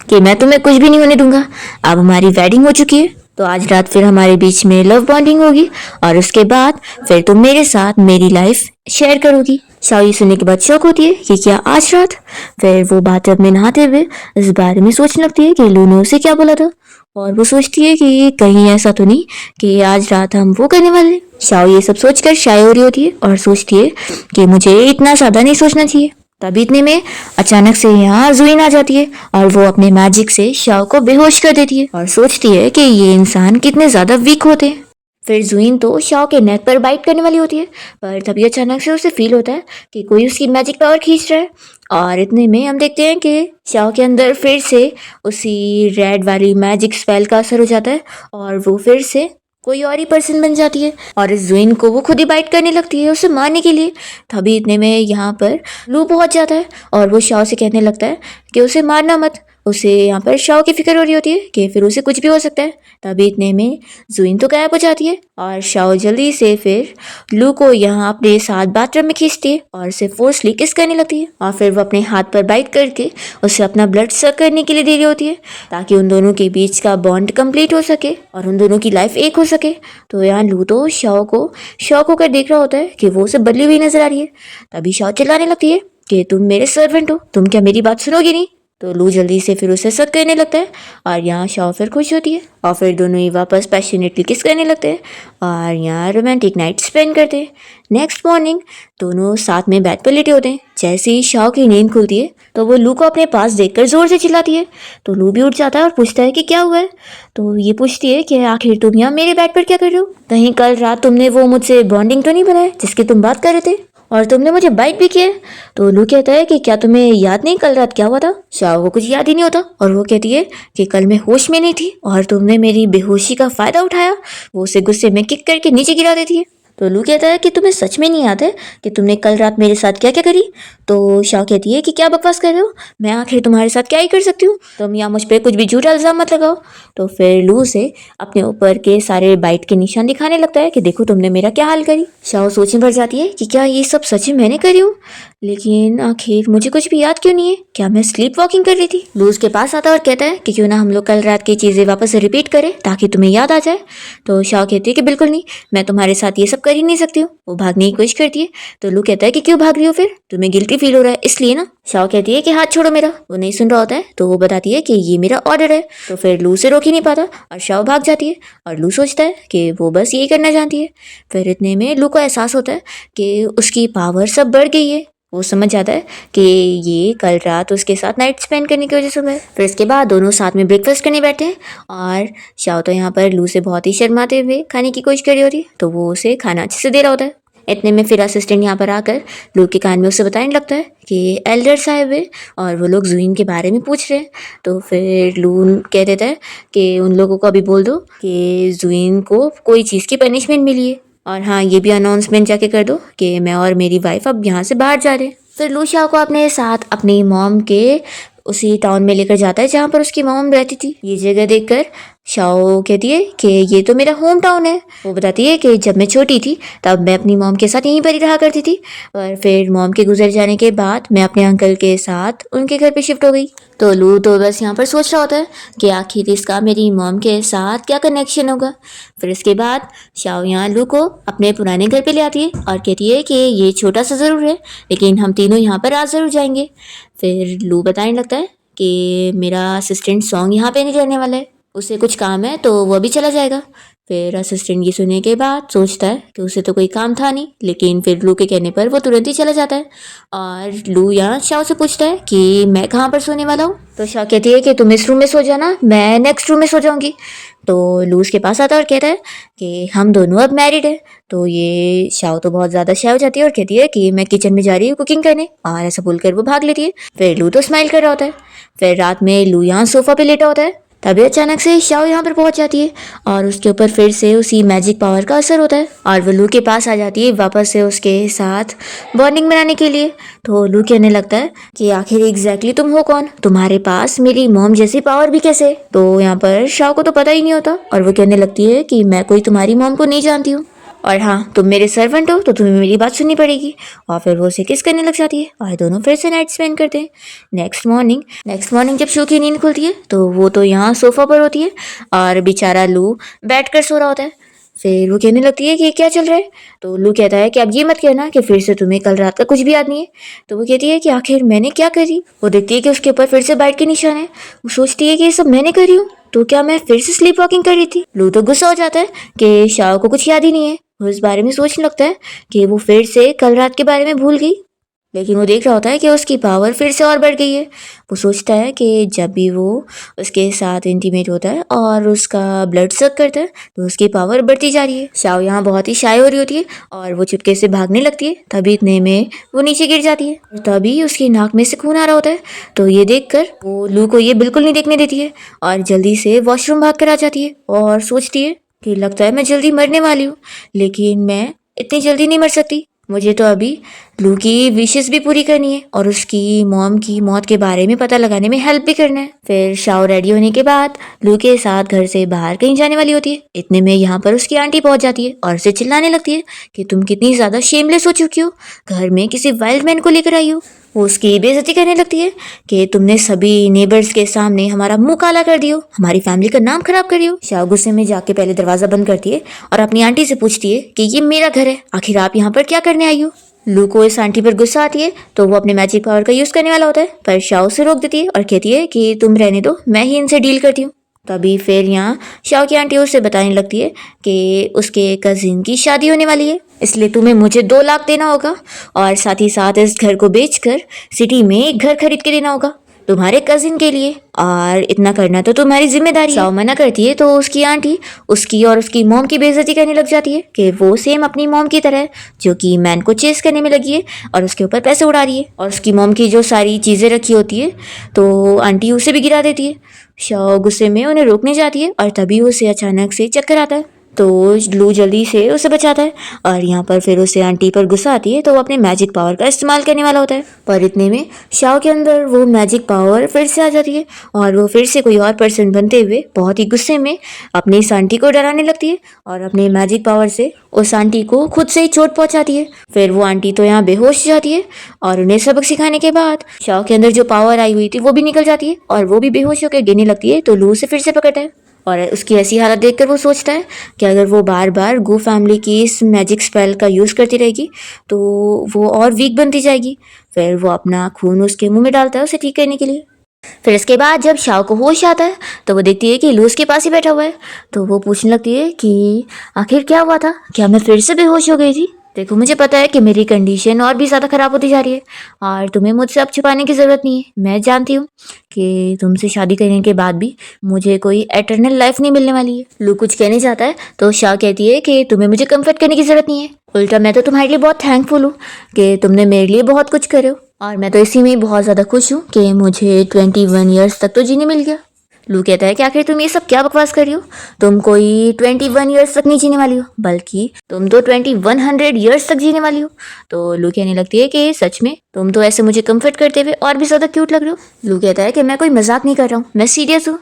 कि मैं तुम्हें कुछ भी नहीं होने दूंगा। अब हमारी वेडिंग हो चुकी है तो आज रात फिर हमारे बीच में लव बॉन्डिंग होगी और उसके बाद फिर तुम मेरे साथ मेरी लाइफ शेयर करोगी। शाओ ये सुनने के बाद शौक होती है कि क्या आज रात। फिर वो बाथटब में नहाते हुए इस बारे में सोचने लगती है कि लू ने उसे क्या बोला था और वो सोचती है कि कहीं ऐसा तो नहीं कि आज रात हम वो करने वाले। शाओ ये सब सोचकर शाय हो रही होती है और सोचती है कि मुझे इतना ज्यादा नहीं सोचना चाहिए। तभी इतने में अचानक से यहाँ जुइन आ जाती है और वो अपने मैजिक से शाओ को बेहोश कर देती है और सोचती है कि ये इंसान कितने ज्यादा वीक होते हैं। फिर जुइन तो शाओ के नेक पर बाइट करने वाली होती है पर तभी अचानक से उसे फील होता है कि कोई उसकी मैजिक पावर खींच रहा है और इतने में हम देखते हैं कि शाओ के अंदर फिर से उसी रेड वाली मैजिक स्पेल का असर हो जाता है और वो फिर से कोई और ही पर्सन बन जाती है और इस जुइन को वो खुद ही बाइट करने लगती है उसे मारने के लिए। तभी इतने में यहाँ पर लू पहुंच जाता है और वो शाओ से कहने लगता है कि उसे मारना मत। उसे यहाँ पर शाओ की फिक्र हो रही होती है कि फिर उसे कुछ भी हो सकता है। तभी इतने में जुइन तो गायब हो जाती है और शाओ जल्दी से फिर लू को यहाँ अपने साथ बाथरूम में खींचती है और उसे फोर्सली किस करने लगती है और फिर वो अपने हाथ पर बाइट करके उसे अपना ब्लड सक करने के लिए दे रही होती है ताकि उन दोनों के बीच का बॉन्ड कंप्लीट हो सके और उन दोनों की लाइफ एक हो सके। तो यहाँ लू तो शाओ को शॉक होकर देख रहा होता है कि वो उसे बदली हुई नजर आ रही है। तभी शाओ चिल्लाने लगती है कि तुम मेरे सर्वेंट हो, तुम क्या मेरी बात सुनोगी नहीं। तो लू जल्दी से फिर उसे सक करने लगता है और यहाँ शाओ फिर खुश होती है और फिर दोनों ही वापस पैशनेटली किस करने लगते हैं और यहाँ रोमांटिक नाइट स्पेंड करते हैं। नेक्स्ट मॉर्निंग दोनों साथ में बेड पर लेटे होते हैं। जैसे ही शाओ की नींद खुलती है तो वो लू को अपने पास देखकर जोर से चिल्लाती है। तो लू भी उठ जाता है और पूछता है कि क्या हुआ है। तो ये पूछती है कि आखिर तुम यहाँ मेरे बेड पर क्या कर रहे हो, कहीं कल रात तुमने वो मुझसे बॉन्डिंग तो नहीं बनाया जिसकी तुम बात कर रहे थे और तुमने मुझे बाइट भी किया है। तो लू कहता है कि क्या तुम्हें याद नहीं कल रात क्या हुआ था। शाओ को कुछ याद ही नहीं होता और वो कहती है कि कल मैं होश में नहीं थी और तुमने मेरी बेहोशी का फायदा उठाया। वो उसे गुस्से में किक करके नीचे गिरा देती है। तो लू कहता है कि तुम्हें सच में नहीं याद है कि तुमने कल रात मेरे साथ क्या क्या करी। तो शाओ कहती है कि क्या बकवास कर रहे हो, मैं आखिर तुम्हारे साथ क्या ही कर सकती हूँ, तुम यहाँ मुझ पर कुछ भी झूठा इल्जाम मत लगाओ। तो फिर लू से अपने ऊपर के सारे बाइट के निशान दिखाने लगता है कि देखो तुमने मेरा क्या हाल करी। शाओ सोचने भर जाती है कि क्या ये सब सच में मैंने करी हूँ, लेकिन आखिर मुझे कुछ भी याद क्यों नहीं है, क्या मैं स्लीप वॉकिंग कर रही थी। लू उसके पास आता है और कहता है कि क्यों ना हम लोग कल रात की चीजें वापस से रिपीट करें ताकि तुम्हें याद आ जाए। तो शाओ कहती है कि बिल्कुल नहीं, मैं तुम्हारे साथ ये सब कर ही नहीं सकती हूँ। वो भागने की कोशिश करती है। तो लू कहता है कि क्यों भाग रही हो, फिर तुम्हें गिल्टी फील हो रहा है इसलिए ना। शाओ कहती है कि हाथ छोड़ो मेरा। वो नहीं सुन रहा होता है तो वो बताती है कि ये मेरा ऑर्डर है। तो फिर लू से रोक ही नहीं पाता और शाओ भाग जाती है और लू सोचता है कि वो बस यही करना चाहती है। फिर इतने में लू को एहसास होता है कि उसकी पावर सब बढ़ गई है। वो समझ जाता है कि ये कल रात उसके साथ नाइट स्पेंड करने की वजह से हुआ है। फिर इसके बाद दोनों साथ में ब्रेकफास्ट करने बैठते हैं और शाओ तो यहाँ पर लू से बहुत ही शर्माते हुए खाने की कोशिश कर रही होती है तो वो उसे खाना अच्छे से दे रहा होता है। इतने में फिर असिस्टेंट यहाँ पर आकर लू के कान में उसे बताने लगता है कि एल्डर साहब है और वो लोग जुइन के बारे में पूछ रहे हैं। तो फिर लू कह देता है कि उन लोगों को अभी बोल दो कि जुइन को कोई चीज़ की पनिशमेंट मिली है। और हाँ, ये भी अनाउंसमेंट जाके कर दो कि मैं और मेरी वाइफ अब यहाँ से बाहर जा रहे हैं। फिर लू शाओ को अपने साथ अपनी मॉम के उसी टाउन में लेकर जाता है जहाँ पर उसकी मॉम रहती थी। ये जगह देखकर शाओ कहती है कि ये तो मेरा होम टाउन है। वो बताती है कि जब मैं छोटी थी तब मैं अपनी मॉम के साथ यहीं पर ही रहा करती थी, और फिर मॉम के गुजर जाने के बाद मैं अपने अंकल के साथ उनके घर पे शिफ्ट हो गई। तो लू तो बस यहाँ पर सोच रहा होता है कि आखिर इसका मेरी मॉम के साथ क्या कनेक्शन होगा। फिर इसके बाद शाओ यहाँ लू को अपने पुराने घर पे ले आती है और कहती है कि ये छोटा सा ज़रूर है लेकिन हम तीनों यहाँ पर आज ज़रूर जाएंगे। फिर लू बताने लगता है कि मेरा असिस्टेंट सॉन्ग यहाँ पे नहीं रहने वाला है, उसे कुछ काम है तो वो भी चला जाएगा। फिर असिस्टेंट ये सुनने के बाद सोचता है कि उसे तो कोई काम था नहीं, लेकिन फिर लू के कहने पर वो तुरंत ही चला जाता है। और लू यहाँ शाओ से पूछता है कि मैं कहाँ पर सोने वाला हूँ। तो शाओ कहती है कि तुम इस रूम में सो जाना, मैं नेक्स्ट रूम में सो जाऊंगी। तो लू उसके पास आता है और कहता है कि हम दोनों अब मैरिड है। तो ये शाओ तो बहुत ज़्यादा शाय हो जाती है और कहती है कि मैं किचन में जा रही हूँ कुकिंग करने, और ऐसा बोलकर वो भाग लेती है। फिर लू तो स्माइल कर रहा होता है। फिर रात में लू यहाँ सोफा पे लेटा होता है, तभी अचानक से शाओ यहाँ पर पहुंच जाती है और उसके ऊपर फिर से उसी मैजिक पावर का असर होता है और वो लू के पास आ जाती है वापस से उसके साथ बॉन्डिंग बनाने के लिए। तो लू कहने लगता है कि आखिर एग्जैक्टली तुम हो कौन, तुम्हारे पास मेरी मॉम जैसी पावर भी कैसे। तो यहाँ पर शाओ को तो पता ही नहीं होता और वो कहने लगती है कि मैं कोई तुम्हारी मॉम को नहीं जानती हूँ, और हाँ तुम मेरे सर्वेंट हो तो तुम्हें मेरी बात सुननी पड़ेगी। और फिर वो उसे किस करने लग जाती है और दोनों फिर से नाइट स्पेंड करते हैं। नेक्स्ट मॉर्निंग जब शो की नींद खुलती है तो वो तो यहाँ सोफा पर होती है और बेचारा लू बैठ कर सो रहा होता है। फिर वो कहने लगती है कि क्या चल रहा है। तो लू कहता है कि अब ये मत कहना कि फिर से तुम्हें कल रात का कुछ भी याद नहीं है। तो वो कहती है कि आखिर मैंने क्या करी। वो देखती है कि उसके ऊपर फिर से बाइट के निशान है। वो सोचती है कि ये सब मैंने करी हूँ, तो क्या मैं फिर से स्लीप वॉकिंग कर रही थी। लू तो गुस्सा हो जाता है कि शाओ को कुछ याद ही नहीं है। वो इस बारे में सोचने लगता है कि वो फिर से कल रात के बारे में भूल गई, लेकिन वो देख रहा होता है कि उसकी पावर फिर से और बढ़ गई है। वो सोचता है कि जब भी वो उसके साथ इंटीमेट होता है और उसका ब्लड सक करता है तो उसकी पावर बढ़ती जा रही है। शाओ यहाँ बहुत ही शाय हो रही होती है और वो चुपके से भागने लगती है, तभी इतने में वो नीचे गिर जाती है। तभी उसकी नाक में से खून आ रहा होता है। तो ये देखकर वो लू को ये बिल्कुल नहीं देखने देती है और जल्दी से वॉशरूम भाग कर आ जाती है और सोचती है कि लगता है मैं जल्दी मरने वाली हूँ, लेकिन मैं इतनी जल्दी नहीं मर सकती। मुझे तो अभी लू की विशेस भी पूरी करनी है और उसकी मॉम की मौत के बारे में पता लगाने में हेल्प भी करना है। फिर शाओ रेडी होने के बाद लू के साथ घर से बाहर कहीं जाने वाली होती है। इतने में यहाँ पर उसकी आंटी पहुंच जाती है और उसे चिल्लाने लगती है कि तुम कितनी ज्यादा शेमलेस हो चुकी हो, घर में किसी वाइल्ड मैन को लेकर आई हो। वो उसकी बेइज्जती करने लगती है कि तुमने सभी नेबर्स के सामने हमारा मुंह काला कर दियो, हमारी फैमिली का नाम खराब करियो। शाओ गुस्से में जाके पहले दरवाजा बंद करती है और अपनी आंटी से पूछती है कि ये मेरा घर है, आखिर आप यहाँ पर क्या करने आई हो। लू को इस आंटी पर गुस्सा आती है तो वो अपने मैजिक पावर का यूज करने वाला होता है, पर शाओ से रोक देती है और कहती है कि तुम रहने दो, मैं ही इनसे डील करती हूँ। तभी फिर यहाँ शाओ की आंटी उसे बताने लगती है कि उसके कजिन की शादी होने वाली है, इसलिए तुम्हें मुझे 2 लाख देना होगा और साथ ही साथ इस घर को बेचकर सिटी में एक घर खरीद के देना होगा तुम्हारे कजिन के लिए, और इतना करना तो तुम्हारी जिम्मेदारी है। शाओ मना करती है तो उसकी आंटी उसकी और उसकी मॉम की बेइज्जती करने लग जाती है कि वो सेम अपनी मॉम की तरह है जो कि मैन को चेस करने में लगी है और उसके ऊपर पैसे उड़ा रही है, और उसकी मॉम की जो सारी चीज़ें रखी होती है तो आंटी उसे भी गिरा देती है। शाओ गुस्से में उन्हें रोकने जाती है और तभी उसे अचानक से चक्कर आता है, तो लू जल्दी से उसे बचाता है और यहाँ पर फिर उसे आंटी पर गुस्सा आती है तो वो अपने मैजिक पावर का इस्तेमाल करने वाला होता है, पर इतने में शाओ के अंदर वो मैजिक पावर फिर से आ जाती है और वो फिर से कोई और पर्सन बनते हुए बहुत ही गुस्से में अपनी इस आंटी को डराने लगती है और अपने मैजिक पावर से उस आंटी को खुद से ही चोट पहुंचाती है। फिर वो आंटी तो यहाँ बेहोश हो जाती है और उन्हें सबक सिखाने के बाद शाओ के अंदर जो पावर आई हुई थी वो भी निकल जाती है और वो भी बेहोश होकर गिरने लगती है। तो लू उसे फिर से पकड़ता है और उसकी ऐसी हालत देखकर वो सोचता है कि अगर वो बार बार गू फैमिली की इस मैजिक स्पेल का यूज़ करती रहेगी तो वो और वीक बनती जाएगी। फिर वो अपना खून उसके मुंह में डालता है उसे ठीक करने के लिए। फिर इसके बाद जब शाओ को होश आता है तो वो देखती है कि लू उसके पास ही बैठा हुआ है, तो वो पूछने लगती है कि आखिर क्या हुआ था, क्या मैं फिर से बेहोश हो गई थी। देखो मुझे पता है कि मेरी कंडीशन और भी ज़्यादा ख़राब होती जा रही है और तुम्हें मुझसे अब छुपाने की ज़रूरत नहीं है। मैं जानती हूँ कि तुमसे शादी करने के बाद भी मुझे कोई एटर्नल लाइफ नहीं मिलने वाली है। लू कुछ कहने जाता है तो शाओ कहती है कि तुम्हें मुझे कंफर्ट करने की ज़रूरत नहीं है, उल्टा मैं तो तुम्हारे लिए बहुत थैंकफुल हूँ कि तुमने मेरे लिए बहुत कुछ करे हो, और मैं तो इसी में बहुत ज़्यादा खुश हूँ कि मुझे 21 ईयर्स तक तो जीने मिल गया। लू कहता है कि आखिर तुम ये सब क्या बकवास कर रही हो, तुम कोई 21 ईयर्स तक नहीं जीने वाली हो, बल्कि तुम तो 2100 ईयर्स तक जीने वाली हो। तो लू कहने लगती है कि सच में तुम तो ऐसे मुझे कंफर्ट करते हुए और भी ज़्यादा क्यूट लग रहे हो। लू कहता है कि मैं कोई मजाक नहीं कर रहा हूँ, मैं सीरियस हूँ।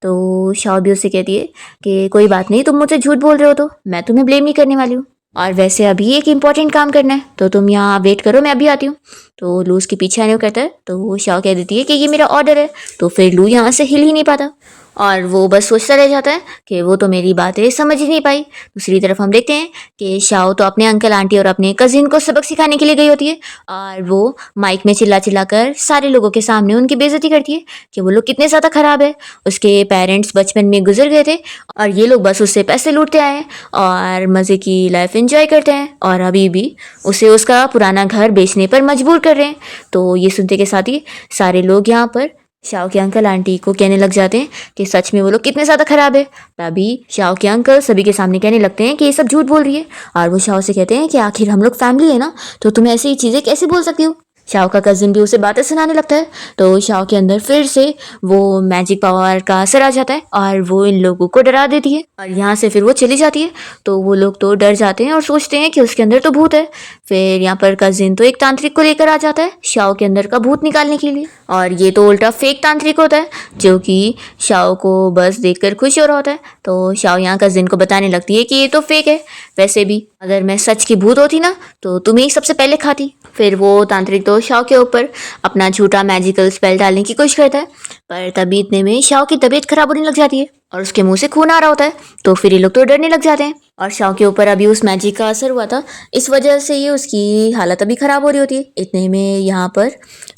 तो शाओ भी उससे कहती है कि कोई बात नहीं, तुम मुझसे झूठ बोल रहे हो तो मैं तुम्हें ब्लेम नहीं करने वाली हूँ, और वैसे अभी एक इम्पॉर्टेंट काम करना है तो तुम यहाँ वेट करो, मैं अभी आती हूँ। तो लू उसके पीछे आने को कहता है तो वो शाओ कह देती है कि ये मेरा ऑर्डर है। तो फिर लू यहाँ से हिल ही नहीं पाता और वो बस सोचता रह जाता है कि वो तो मेरी बातें समझ ही नहीं पाई। दूसरी तरफ हम देखते हैं कि शाओ तो अपने अंकल आंटी और अपने कजिन को सबक सिखाने के लिए गई होती है और वो माइक में चिल्ला चिल्ला कर सारे लोगों के सामने उनकी बेइज्जती करती है कि वो लोग कितने ज़्यादा ख़राब है, उसके पेरेंट्स बचपन में गुजर गए थे और ये लोग बस उससे पैसे लूटते आए हैं और मज़े की लाइफ एंजॉय करते हैं और अभी भी उसे उसका पुराना घर बेचने पर मजबूर कर रहे हैं। तो ये सुनते के साथ ही सारे लोग यहाँ पर शाओ के अंकल आंटी को कहने लग जाते हैं कि सच में वो लोग कितने ज़्यादा ख़राब है। तभी शाओ के अंकल सभी के सामने कहने लगते हैं कि ये सब झूठ बोल रही है और वो शाओ से कहते हैं कि आखिर हम लोग फैमिली है ना, तो तुम ऐसी चीज़ें कैसे बोल सकती हो। शाओ का कजिन भी उसे बातें सुनाने लगता है तो शाओ के अंदर फिर से वो मैजिक पावर का असर आ जाता है और वो इन लोगों को डरा देती है और यहाँ से फिर वो चली जाती है। तो वो लोग तो डर जाते हैं और सोचते हैं कि उसके अंदर तो भूत है। फिर यहाँ पर कजिन तो एक तांत्रिक को लेकर आ जाता है शाओ के अंदर का भूत निकालने के लिए, और ये तो उल्टा फेक तांत्रिक होता है जो कि शाओ को बस देखकर खुश हो रहा होता है। तो शाओ यहाँ कजिन को बताने लगती है कि ये तो फेक है, वैसे भी अगर मैं सच की भूत होती ना तो तुम्हें ही सबसे पहले खाती। फिर वो तांत्रिक तो शाओ के ऊपर अपना झूठा मैजिकल स्पेल डालने की कोशिश करता है, पर तभी इतने में शाओ की तबीयत खराब होने लग जाती है और उसके मुंह से खून आ रहा होता है। तो फिर ये लोग तो डरने लग जाते हैं और शाओ के ऊपर अभी उस मैजिक का असर हुआ था, इस वजह से ये उसकी हालत अभी खराब हो रही होती है। इतने में यहाँ पर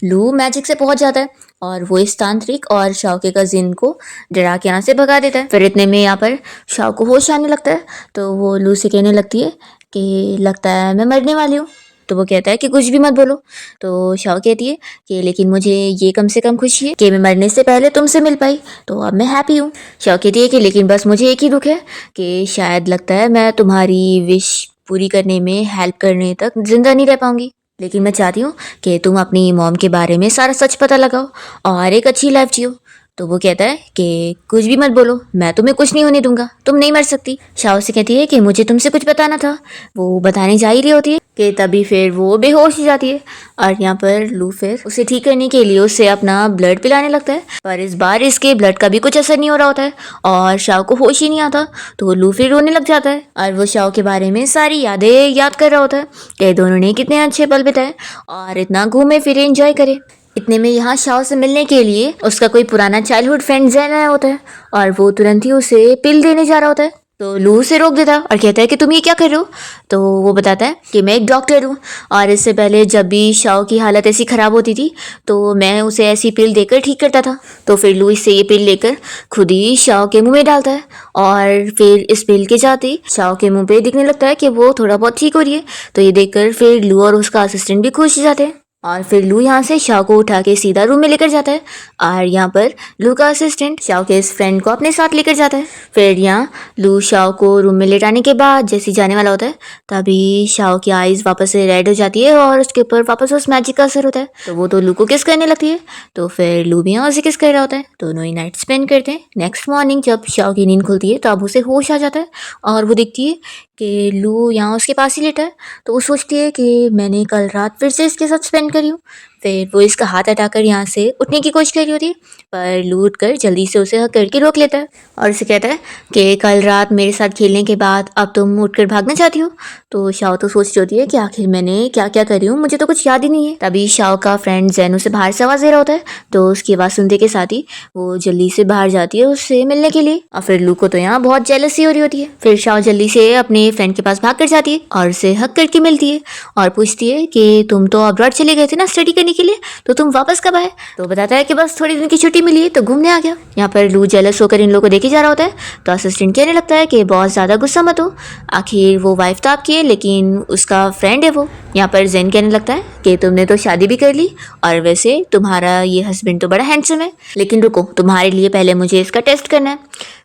लू मैजिक से पहुंच जाता है और वो इस तांत्रिक और शाओ के कजिन को डरा के यहाँ से भगा देता है। फिर इतने में यहाँ पर शाओ को होश आने लगता है तो वो लू से कहने लगती है कि लगता है मैं मरने वाली हूँ। तो वो कहता है कि कुछ भी मत बोलो। तो शाओ कहती है कि लेकिन मुझे ये कम से कम खुशी है कि मैं मरने से पहले तुमसे मिल पाई, तो अब मैं हैप्पी हूँ। शाओ कहती है कि लेकिन बस मुझे एक ही दुख है कि शायद लगता है मैं तुम्हारी विश पूरी करने में हेल्प करने तक जिंदा नहीं रह पाऊंगी, लेकिन मैं चाहती हूँ कि तुम अपनी मॉम के बारे में सारा सच पता लगाओ और एक अच्छी लाइफ जियो। तो वो कहता है कि कुछ भी मत बोलो, मैं तुम्हें कुछ नहीं होने दूंगा, तुम नहीं मर सकती। शाओ से कहती है कि मुझे तुमसे कुछ बताना था। वो बताने जा ही रही होती है कि तभी फिर वो बेहोश हो जाती है और यहाँ पर लू फिर उसे ठीक करने के लिए उसे अपना ब्लड पिलाने लगता है, पर इस बार इसके ब्लड का भी कुछ असर नहीं हो रहा होता है और शाओ को होश ही नहीं आता। तो लू फिर रोने लग जाता है और वो शाओ के बारे में सारी यादें याद कर रहा होता है कि दोनों ने कितने अच्छे पल बिताए और इतना घूमे फिरे एंजॉय करे। इतने में यहाँ शाओ से मिलने के लिए उसका कोई पुराना चाइल्डहुड फ्रेंड जैन आया होता है और वो तुरंत ही उसे पिल देने जा रहा होता है। तो लू उसे रोक देता है और कहता है कि तुम ये क्या कर रहे हो। तो वो बताता है कि मैं एक डॉक्टर हूँ और इससे पहले जब भी शाओ की हालत ऐसी ख़राब होती थी तो मैं उसे ऐसी पिल देकर ठीक करता था। तो फिर लू इससे ये पिल लेकर खुद ही शाओ के मुंह में डालता है और फिर इस पिल के जाते ही शाओ के मुंह पे दिखने लगता है कि वो थोड़ा बहुत ठीक हो रही है। तो ये देखकर फिर लू और उसका असिस्टेंट भी खुश हो जाते हैं और फिर लू यहाँ से शाओ को उठा के सीधा रूम में लेकर जाता है और यहाँ पर लू का असिस्टेंट शाओ के इस फ्रेंड को अपने साथ लेकर जाता है। फिर यहाँ लू शाओ को रूम में लेटाने के बाद जैसे जाने वाला होता है तभी शाओ की आईज वापस से रेड हो जाती है और उसके ऊपर वापस उस मैजिक का असर होता है। तो वो तो लू को किस करने लगती है, तो फिर लू भी यहाँ उसे किस कर रहा होता है। दोनों ही नाइट स्पेंड करते हैं। नेक्स्ट मॉर्निंग जब शाओ की नींद खुलती है तो अब उसे होश आ जाता है और वो दिखती है कि लू यहाँ उसके पास ही लेटा है। तो वो सोचती है कि मैंने कल रात फिर से इसके साथ स्पेंड करी हूँ। फिर वो इसका हाथ हटाकर यहाँ से उठने की कोशिश कर रही होती है, पर लू उठकर जल्दी से उसे हक करके रोक लेता है और उसे कहता है कि कल रात मेरे साथ खेलने के बाद अब तुम उठकर भागना चाहती हो। तो शाओ तो सोच रही होती है कि आखिर मैंने क्या क्या करी हूँ, मुझे तो कुछ याद ही नहीं है। तभी शाओ का फ्रेंड जैन उसे बाहर से आवाज़ दे रहा होता है तो उसकी आवाज़ सुनते के साथ ही वो जल्दी से बाहर जाती है उससे मिलने के लिए। और फिर लू को तो यहाँ बहुत जेलसी हो रही होती है। फिर शाओ जल्दी से अपने फ्रेंड के पास भाग कर जाती है और उसे हक करके मिलती है और पूछती है कि तुम तो अब्रॉड चले गए थे ना स्टडी करने के लिए, तो तुम वापस कब आए। तो बताता है कि बस थोड़ी दिन की छुट्टी मिली है तो घूमने आ गया। यहाँ पर लू जेलस होकर इन लोगों को देखे जा रहा होता है तो असिस्टेंट कहने लगता है कि बहुत ज़्यादा गुस्सा मत हो, आखिर वो वाइफ तो आपकी है लेकिन उसका फ्रेंड है वो। यहाँ पर जेन कहने लगता है कि तुमने तो शादी भी कर ली और वैसे तुम्हारा ये हस्बैंड तो बड़ा हैंडसम है, लेकिन रुको तुम्हारे लिए पहले मुझे इसका टेस्ट करना है।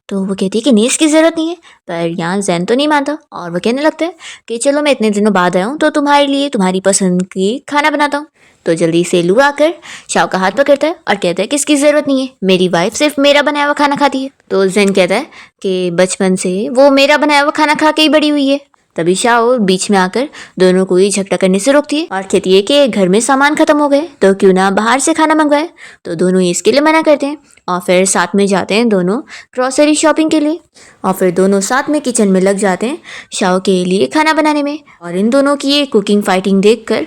तो वो कहती है कि नहीं इसकी ज़रूरत नहीं है, पर यहाँ जैन तो नहीं मानता और वो कहने लगता है कि चलो मैं इतने दिनों बाद आया हूँ तो तुम्हारे लिए तुम्हारी पसंद की खाना बनाता हूँ। तो जल्दी से लू आकर शाओ का हाथ पकड़ता है और कहता है कि इसकी ज़रूरत नहीं है, मेरी वाइफ सिर्फ मेरा बनाया हुआ खाना खाती है। तो जेन कहता है कि बचपन से वो मेरा बनाया हुआ खाना खा के ही बड़ी हुई है। तभी शाओ बीच में आकर दोनों को ही झगड़ा करने से रोकती है और कहती है कि घर में सामान खत्म हो गए तो क्यों ना बाहर से खाना मंगवाए। तो दोनों ही इसके लिए मना करते हैं और फिर साथ में जाते हैं दोनों ग्रॉसरी शॉपिंग के लिए और फिर दोनों साथ में किचन में लग जाते हैं शाओ के लिए खाना बनाने में। और इन दोनों की ये कुकिंग फाइटिंग देखकर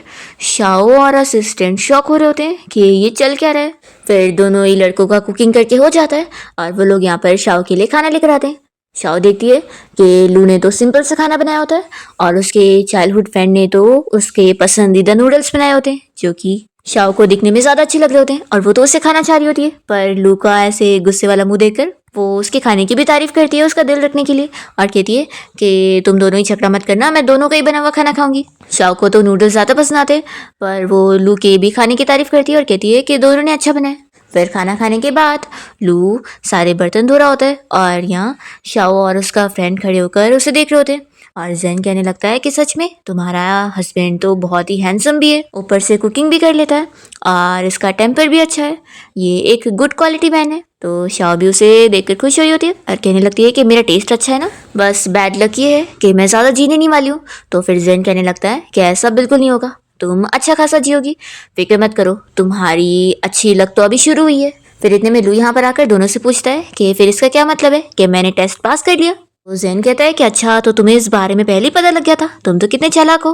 शाओ और असिस्टेंट शॉक हो रहे होते हैं कि ये चल क्या रहा है। फिर दोनों ही लड़कों का कुकिंग करके हो जाता है और वो लोग यहाँ पर शाओ के लिए खाना लेकर आते हैं। शाओ देखती है कि लू ने तो सिंपल सा खाना बनाया होता है और उसके चाइल्डहुड फ्रेंड ने तो उसके पसंदीदा नूडल्स बनाए होते हैं जो कि शाओ को दिखने में ज़्यादा अच्छे लग रहे होते हैं और वो तो उसे खाना चाह रही होती है। पर लू का ऐसे गुस्से वाला मुंह देखकर वो उसके खाने की भी तारीफ करती है उसका दिल रखने के लिए और कहती है कि तुम दोनों ही झगड़ा मत करना, मैं दोनों का ही बना हुआ खाना खाऊंगी। शाओ को तो नूडल्स ज़्यादा पसंद आते हैं पर वो लू के भी खाने की तारीफ करती है और कहती है कि दोनों ने अच्छा बनाया। फिर खाना खाने के बाद लू सारे बर्तन धो रहा होता है और यहाँ शाओ और उसका फ्रेंड खड़े होकर उसे देख रहे होते हैं और जेन कहने लगता है कि सच में तुम्हारा हस्बैंड तो बहुत ही हैंडसम भी है, ऊपर से कुकिंग भी कर लेता है और इसका टेम्पर भी अच्छा है, ये एक गुड क्वालिटी मैन है। तो शाओ भी उसे देखकर खुश हुई होती है और कहने लगती है कि मेरा टेस्ट अच्छा है ना, बस बैड लक ये है कि मैं ज़्यादा जीने नहीं वाली हूँ। तो फिर जेन कहने लगता है कि ऐसा बिल्कुल नहीं होगा, तुम अच्छा खासा जियोगी, फिक्र मत करो, तुम्हारी अच्छी लक तो अभी शुरू हुई है। फिर इतने में लू यहाँ पर आकर दोनों से पूछता है कि फिर इसका क्या मतलब है कि मैंने टेस्ट पास कर लिया। तो जेन कहता है कि अच्छा, तो तुम्हें इस बारे में पहले ही पता लग गया था, तुम तो कितने चालाक हो।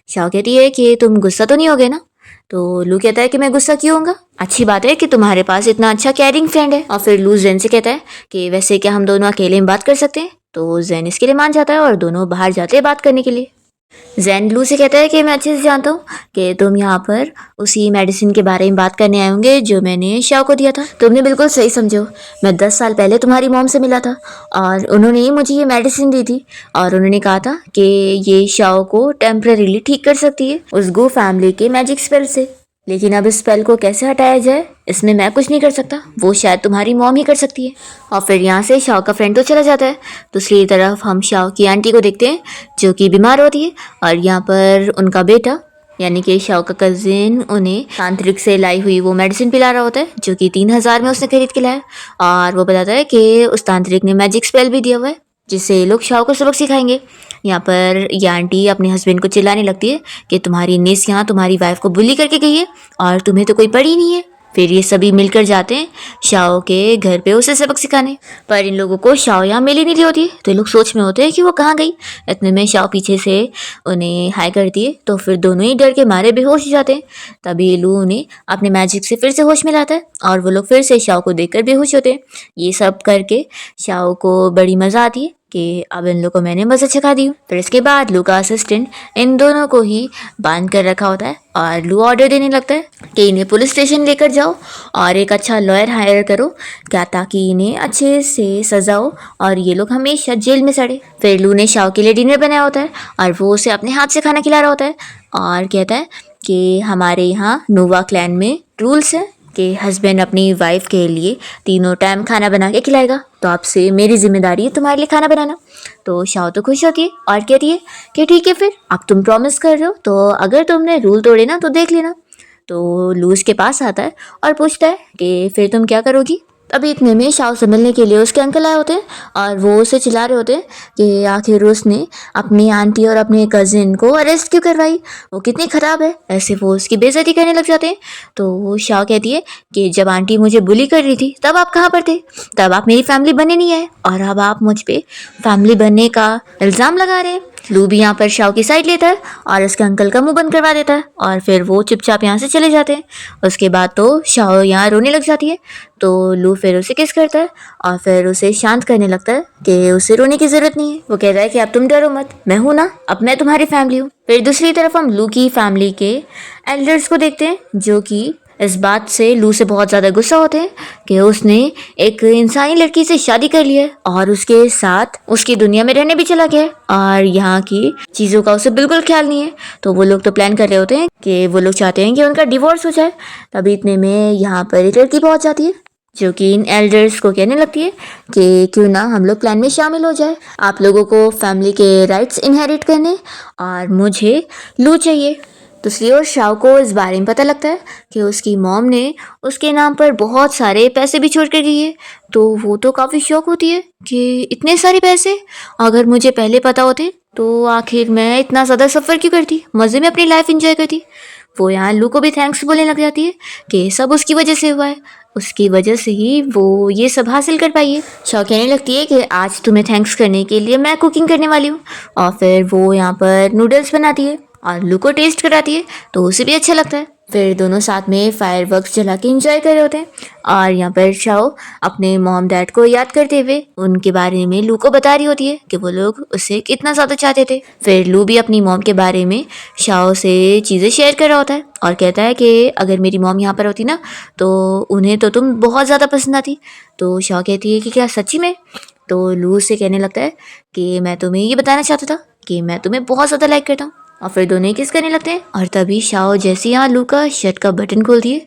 शाओ कहती है कि तुम गुस्सा तो नहीं हो गए ना। तो लू कहता है कि मैं गुस्सा क्यों होऊंगा, अच्छी बात है कि तुम्हारे पास इतना अच्छा कैरिंग फ्रेंड है। और फिर लू जेन से कहता है कि वैसे क्या हम दोनों अकेले में बात कर सकते हैं। तो जेन इसके लिए मान जाता है और दोनों बाहर जाते हैं बात करने के लिए। जैन लू से कहता है कि मैं अच्छे से जानता हूँ कि तुम यहाँ पर उसी मेडिसिन के बारे में बात करने आए होंगे जो मैंने शाओ को दिया था। तुमने बिल्कुल सही समझो, मैं 10 साल पहले तुम्हारी मॉम से मिला था और उन्होंने ही मुझे ये मेडिसिन दी थी और उन्होंने कहा था कि ये शाओ को टेम्परेरीली ठीक कर सकती है उस गो फैमिली के मैजिक स्पेल से। लेकिन अब इस स्पेल को कैसे हटाया जाए इसमें मैं कुछ नहीं कर सकता, वो शायद तुम्हारी मॉम ही कर सकती है। और फिर यहाँ से शाओ का फ्रेंड तो चला जाता है। दूसरी तरफ हम शाओ की आंटी को देखते हैं जो कि बीमार होती है और यहाँ पर उनका बेटा यानी कि शाओ का कजिन उन्हें तांत्रिक से लाई हुई वो मेडिसिन पिला रहा होता है जो कि 3000 में उसने खरीद के लाया और वो बताता है कि उस तांत्रिक ने मैजिक स्पेल भी दिया हुआ है जिससे लोग शाओ को सबक सिखाएंगे। यहाँ पर ये आंटी अपने हस्बैंड को चिल्लाने लगती है कि तुम्हारी निस यहाँ तुम्हारी वाइफ को बुली करके गई है और तुम्हें तो कोई पड़ी नहीं है। फिर ये सभी मिलकर जाते हैं शाओ के घर पे उसे सबक सिखाने, पर इन लोगों को शाओ यहाँ मिल ही नहीं रही होती तो ये लोग सोच में होते हैं कि वो कहाँ गई। इतने में शाओ पीछे से उन्हें हाई करती है तो फिर दोनों ही डर के मारे बेहोश हो जाते हैं। तभी लू उन्हें अपने मैजिक से फिर से होश में लाता है और वो लोग फिर से शाओ को देखकर बेहोश होते हैं। ये सब करके शाओ को बड़ी मज़ा आती है कि अब इन लोगों को मैंने मज़ा चखा दी हूँ। फिर इसके बाद लू का असिस्टेंट इन दोनों को ही बांध कर रखा होता है और लू ऑर्डर देने लगता है कि इन्हें पुलिस स्टेशन लेकर जाओ और एक अच्छा लॉयर हायर करो क्या ताकि इन्हें अच्छे से सजा हो और ये लोग हमेशा जेल में सड़े। फिर लू ने शाओ के लिए डिनर बनाया होता है और वो उसे अपने हाथ से खाना खिला रहा होता है और कहता है कि हमारे यहाँ नोवा क्लैन में रूल्स है कि हस्बैंड अपनी वाइफ के लिए 3 टाइम खाना बना के खिलाएगा, तो आपसे मेरी जिम्मेदारी है तुम्हारे लिए खाना बनाना। तो शाओ तो खुश होती है और कहती है कि ठीक है फिर अब तुम प्रॉमिस कर रहे हो तो अगर तुमने रूल तोड़े ना तो देख लेना। तो लूज के पास आता है और पूछता है कि फिर तुम क्या करोगी। अभी इतने में शाओ से मिलने के लिए उसके अंकल आए होते हैं और वो उसे चिल्ला रहे होते हैं कि आखिर उसने अपनी आंटी और अपने कजिन को अरेस्ट क्यों करवाई, वो कितनी ख़राब है, ऐसे वो उसकी बेइज्जती करने लग जाते हैं। तो वो शाओ कहती है कि जब आंटी मुझे बुली कर रही थी तब आप कहाँ पर थे, तब आप मेरी फैमिली बनने नहीं आए और अब आप मुझ पर फैमिली बनने का इल्ज़ाम लगा रहे हैं। लू भी यहाँ पर शाओ की साइड लेता है और उसके अंकल का मुंह बंद करवा देता है और फिर वो चुपचाप यहाँ से चले जाते हैं। उसके बाद तो शाओ यहाँ रोने लग जाती है तो लू फिर उसे किस करता है और फिर उसे शांत करने लगता है कि उसे रोने की ज़रूरत नहीं है। वो कहता है कि अब तुम डरो मत, मैं हूँ ना, अब मैं तुम्हारी फैमिली हूँ। फिर दूसरी तरफ हम लू की फैमिली के एल्डर्स को देखते हैं जो कि इस बात से लू से बहुत ज़्यादा गुस्सा होते हैं कि उसने एक इंसानी लड़की से शादी कर ली है और उसके साथ उसकी दुनिया में रहने भी चला गया है और यहाँ की चीज़ों का उसे बिल्कुल ख्याल नहीं है। तो वो लोग तो प्लान कर रहे होते हैं कि वो लोग चाहते हैं कि उनका डिवोर्स हो जाए। तभी इतने में यहाँ पर एक लड़की पहुँच जाती है जो कि इन एल्डर्स को कहने लगती है कि क्यों ना हम लोग प्लान में शामिल हो जाए, आप लोगों को फैमिली के राइट्स इनहेरिट करने और मुझे लू चाहिए। दूसरी ओर शाओ को इस बारे में पता लगता है कि उसकी मॉम ने उसके नाम पर बहुत सारे पैसे भी छोड़ कर गई है। तो वो तो काफ़ी शौक होती है कि इतने सारे पैसे, अगर मुझे पहले पता होते तो आखिर मैं इतना ज़्यादा सफ़र क्यों करती, मज़े में अपनी लाइफ एंजॉय करती। वो यहाँ लू को भी थैंक्स बोलने लग जाती है कि सब उसकी वजह से हुआ है, उसकी वजह से ही वो ये सब हासिल कर पाई है। शाओ कहने लगती है कि आज तुम्हें थैंक्स करने के लिए मैं कुकिंग करने वाली हूँ, और फिर वो यहाँ पर नूडल्स बनाती है और लू को टेस्ट कराती है तो उसे भी अच्छा लगता है। फिर दोनों साथ में फायरवर्क्स जला के इंजॉय कर रहे होते हैं, और यहाँ पर शाओ अपने मॉम डैड को याद करते हुए उनके बारे में लू को बता रही होती है कि वो लोग उसे कितना ज़्यादा चाहते थे। फिर लू भी अपनी मॉम के बारे में शाओ से चीज़ें शेयर कर रहा होता है और कहता है कि अगर मेरी मॉम यहाँ पर होती ना तो उन्हें तो तुम बहुत ज़्यादा पसंद आती। तो शाओ कहती है कि क्या सच्ची में? तो लू से कहने लगता है कि मैं तुम्हें ये बताना चाहता था कि मैं तुम्हें बहुत ज़्यादा लाइक करता हूँ, और फिर दोनों ही किस करने लगते हैं। और तभी शाओ जैसे यहाँ लू का शर्ट का बटन खोलती है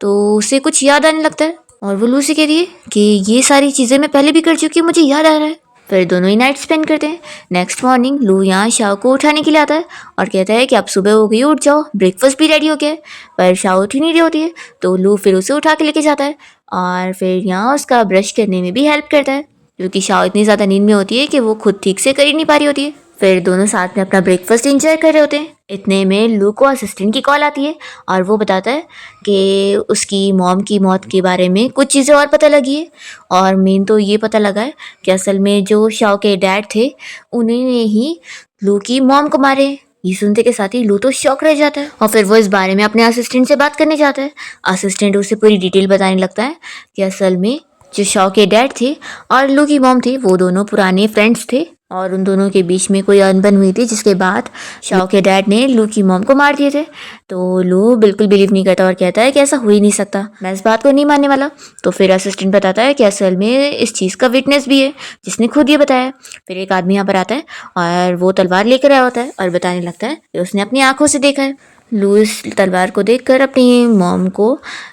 तो उसे कुछ याद आने लगता है, और वो लू से कहती है कि ये सारी चीज़ें मैं पहले भी कर चुकी हूँ, मुझे याद आ रहा है। फिर दोनों ही नाइट स्पेंड करते हैं। नेक्स्ट मॉर्निंग लू यहाँ शाओ को उठाने के लिए आता है और कहता है कि अब सुबह हो गई, उठ जाओ, ब्रेकफास्ट भी रेडी हो गया है। पर शाओ उठ ही नहीं रही होती है, तो लू फिर उसे उठा के लेके जाता है और फिर यहाँ उसका ब्रश करने में भी हेल्प करता है, क्योंकि शाओ इतनी ज़्यादा नींद में होती है कि वो खुद ठीक से कर ही नहीं पा रही होती है। फिर दोनों साथ में अपना ब्रेकफास्ट एंजॉय कर रहे होते हैं। इतने में लू को असिस्टेंट की कॉल आती है और वो बताता है कि उसकी मॉम की मौत के बारे में कुछ चीज़ें और पता लगी है, और मेन तो ये पता लगा है कि असल में जो शाओ के डैड थे उन्होंने ही लू की मॉम को मारे हैं। ये सुनते के साथ ही लू तो शॉक रह जाता है और फिर वो इस बारे में अपने असिस्टेंट से बात करने जाता है। असिस्टेंट उसे पूरी डिटेल बताने लगता है कि असल में जो शाओ के डैड थे और लू की मॉम थी वो दोनों पुराने फ्रेंड्स थे, और उन दोनों के बीच में कोई अनबन हुई थी जिसके बाद शाओ के डैड ने लू की मॉम को मार दिए थे। तो लू बिल्कुल बिलीव नहीं करता और कहता है कि ऐसा हो ही नहीं सकता, मैं इस बात को नहीं मानने वाला। तो फिर असिस्टेंट बताता है कि असल में इस चीज़ का विटनेस भी है जिसने खुद ये बताया। फिर एक आदमी यहाँ पर आता है और वो तलवार लेकर आया होता है और बताने लगता है कि उसने अपनी आंखों से देखा है। लू इस तलवार को देखकर अपनी मॉम को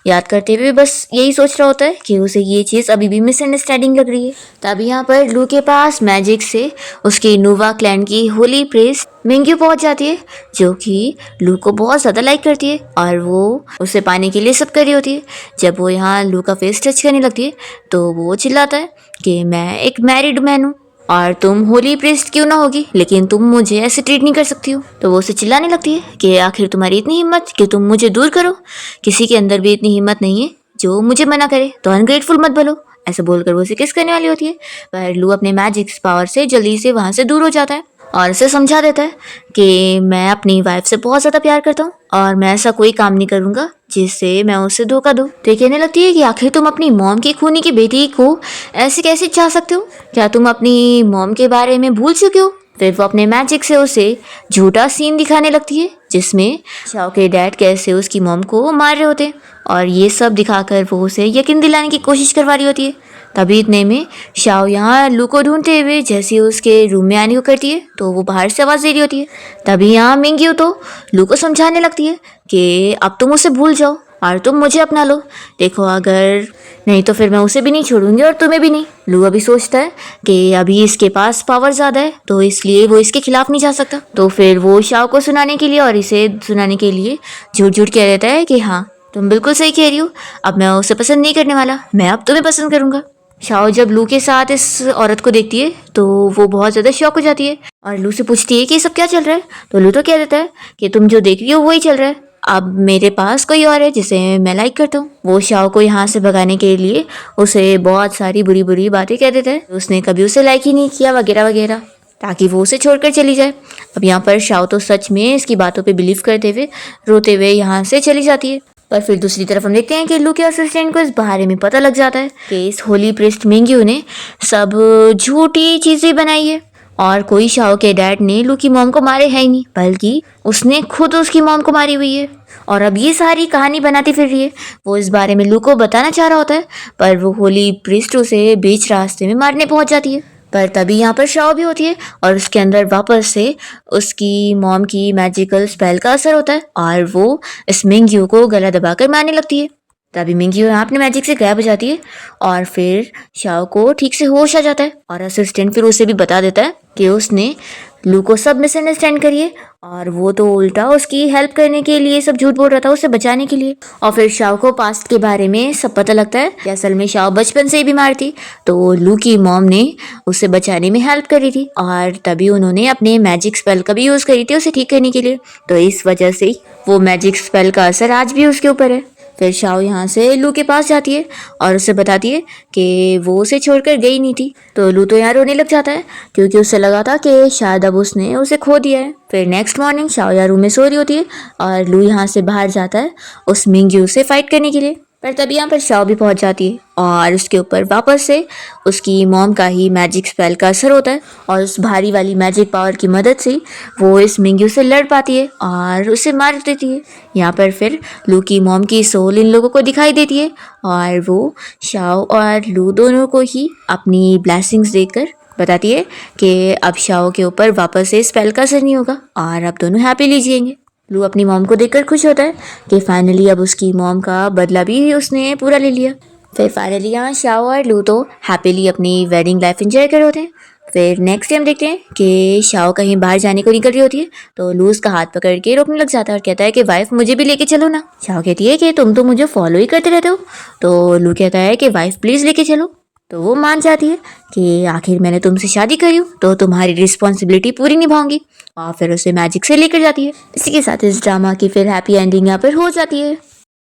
याद करते हुए बस यही सोच रहा होता है कि उसे ये चीज़ अभी भी मिसअंडरस्टैंडिंग लग रही है। तभी यहाँ पर लू के पास मैजिक से उसकी नोवा क्लैन की होली प्रीस्ट मिंग्यू पहुंच जाती है, जो कि लू को बहुत ज़्यादा लाइक करती है और वो उसे पाने के लिए सब कर रही होती है। जब वो यहाँ लू का फेस टच करने लगती है तो वो चिल्लाता है कि मैं एक मैरिड मैन हूँ और तुम होली प्रीस्ट क्यों ना होगी, लेकिन तुम मुझे ऐसे ट्रीट नहीं कर सकती हो। तो वो उसे चिल्लाने लगती है कि आखिर तुम्हारी इतनी हिम्मत कि तुम मुझे दूर करो, किसी के अंदर भी इतनी हिम्मत नहीं है जो मुझे मना करे, तो अनग्रेटफुल मत बोलो। ऐसे बोलकर वो उसे किस करने वाली होती है, पर लू अपने मैजिक पावर से जल्दी से वहाँ से दूर हो जाता है और उसे समझा देता है कि मैं अपनी वाइफ से बहुत ज़्यादा प्यार करता हूँ और मैं ऐसा कोई काम नहीं करूँगा जिससे मैं उसे धोखा दूँ। तो कहने लगती है कि आखिर तुम अपनी मॉम की खूनी की बेटी को ऐसे कैसे चाह सकते हो, क्या तुम अपनी मॉम के बारे में भूल चुके हो। फिर वो अपने मैजिक से उसे झूठा सीन दिखाने लगती है जिसमें शाओ के डैड कैसे उसकी मॉम को मार रहे होते हैं, और ये सब दिखाकर वो उसे यकीन दिलाने की कोशिश करवा रही होती है। तभी इतने में शाओ यहाँ लू को ढूंढते हुए जैसे ही उसके रूम में आने को करती है तो वो बाहर से आवाज़ दे रही होती है। तभी यहाँ मिंग्यू तो लू को समझाने लगती है कि अब तुम उसे भूल जाओ और तुम मुझे अपना लो, देखो अगर नहीं तो फिर मैं उसे भी नहीं छोड़ूंगी और तुम्हें भी नहीं। लू अभी सोचता है कि अभी इसके पास पावर ज़्यादा है तो इसलिए वो इसके खिलाफ नहीं जा सकता। तो फिर वो शाओ को सुनाने के लिए और इसे सुनाने के लिए झूठ झूठ कह देता है कि हाँ तुम बिल्कुल सही कह रही हो, अब मैं उसे पसंद नहीं करने वाला, मैं अब तुम्हें पसंद करूँगा। शाओ जब लू के साथ इस औरत को देखती है तो वो बहुत ज़्यादा शॉक हो जाती है और लू से पूछती है कि ये सब क्या चल रहा है। तो लू तो कह देता है कि तुम जो देख रही हो वही चल रहा है, अब मेरे पास कोई और है जिसे मैं लाइक करता हूँ। वो शाओ को यहाँ से भगाने के लिए उसे बहुत सारी बुरी बुरी बातें कह देता है, उसने कभी उसे लाइक ही नहीं किया वगैरह वगैरह, ताकि वो उसे छोड़कर चली जाए। अब यहाँ पर शाओ तो सच में इसकी बातों पे बिलीव करते हुए रोते हुए यहाँ से चली जाती है। पर फिर दूसरी तरफ हम देखते हैं कि लू के असिस्टेंट को इस बारे में पता लग जाता है कि इस होली प्रीस्ट मिंग्यू ने सब झूठी चीज़ें बनाई है और कोई शाओ के डैड ने लू की मॉम को मारे है ही नहीं, बल्कि उसने खुद उसकी मॉम को मारी हुई है और अब ये सारी कहानी बनाती फिर रही है। वो इस बारे में लू को बताना चाह रहा होता है पर वो होली प्रीस्ट उसे बीच रास्ते में मारने पहुंच जाती है। पर तभी यहाँ पर शाओ भी होती है और उसके अंदर वापस से उसकी मॉम की मैजिकल स्पेल का असर होता है और वो इस मिंग्यू को गला दबाकर मारने लगती है। तभी मिंगी यहाँ अपने मैजिक से गायब हो जाती है और फिर शाओ को ठीक से होश आ जाता है और असिस्टेंट फिर उसे भी बता देता है कि उसने लू को सब मिसअंडरस्टैंड करिए और वो तो उल्टा उसकी हेल्प करने के लिए सब झूठ बोल रहा था, उसे बचाने के लिए। और फिर शाओ को पास्ट के बारे में सब पता लगता है कि असल में शाओ बचपन से ही बीमार थी, तो लू की मॉम ने उसे बचाने में हेल्प करी थी और तभी उन्होंने अपने मैजिक स्पेल का भी यूज़ करी थी उसे ठीक करने के लिए। तो इस वजह से वो मैजिक स्पेल का असर आज भी उसके ऊपर है। फिर शाओ यहाँ से लू के पास जाती है और उसे बताती है कि वो उसे छोड़कर गई नहीं थी। तो लू तो यहाँ रोने लग जाता है क्योंकि उसे लगा था कि शायद अब उसने उसे खो दिया है। फिर नेक्स्ट मॉर्निंग शाओ यहाँ रूम में सो रही होती है और लू यहाँ से बाहर जाता है उस मिंग्यू से फाइट करने के लिए। पर तभी यहाँ पर शाओ भी पहुंच जाती है और उसके ऊपर वापस से उसकी मॉम का ही मैजिक स्पेल का असर होता है और उस भारी वाली मैजिक पावर की मदद से वो इस मिंग्यू से लड़ पाती है और उसे मार देती है। यहाँ पर फिर लू की मॉम की सोल इन लोगों को दिखाई देती है और वो शाओ और लू दोनों को ही अपनी ब्लेसिंग्स देकर बताती है कि अब शाओ के ऊपर वापस से स्पेल का असर नहीं होगा और अब दोनों हैप्पीली जिएंगे। लू अपनी मॉम को देखकर खुश होता है कि फाइनली अब उसकी मॉम का बदला भी उसने पूरा ले लिया। फिर फाइनली यहाँ शाओ और लू तो हैप्पीली अपनी वेडिंग लाइफ एंजॉय कर रहे होते हैं। फिर नेक्स्ट टाइम देखते हैं कि शाओ कहीं बाहर जाने को निकल रही होती है तो लू उसका हाथ पकड़ के रोकने लग जाता है और कहता है कि वाइफ मुझे भी लेके चलो ना। शाओ कहती है कि तुम तो मुझे फॉलो ही करते रहते हो। तो लू कहता है कि वाइफ प्लीज़ लेके चलो। तो वो मान जाती है कि आखिर मैंने तुमसे शादी करी हूँ तो तुम्हारी रिस्पॉन्सिबिलिटी पूरी निभाऊंगी और फिर उसे मैजिक से लेकर जाती है। इसी के साथ इस ड्रामा की फिर हैप्पी एंडिंग यहाँ पर हो जाती है।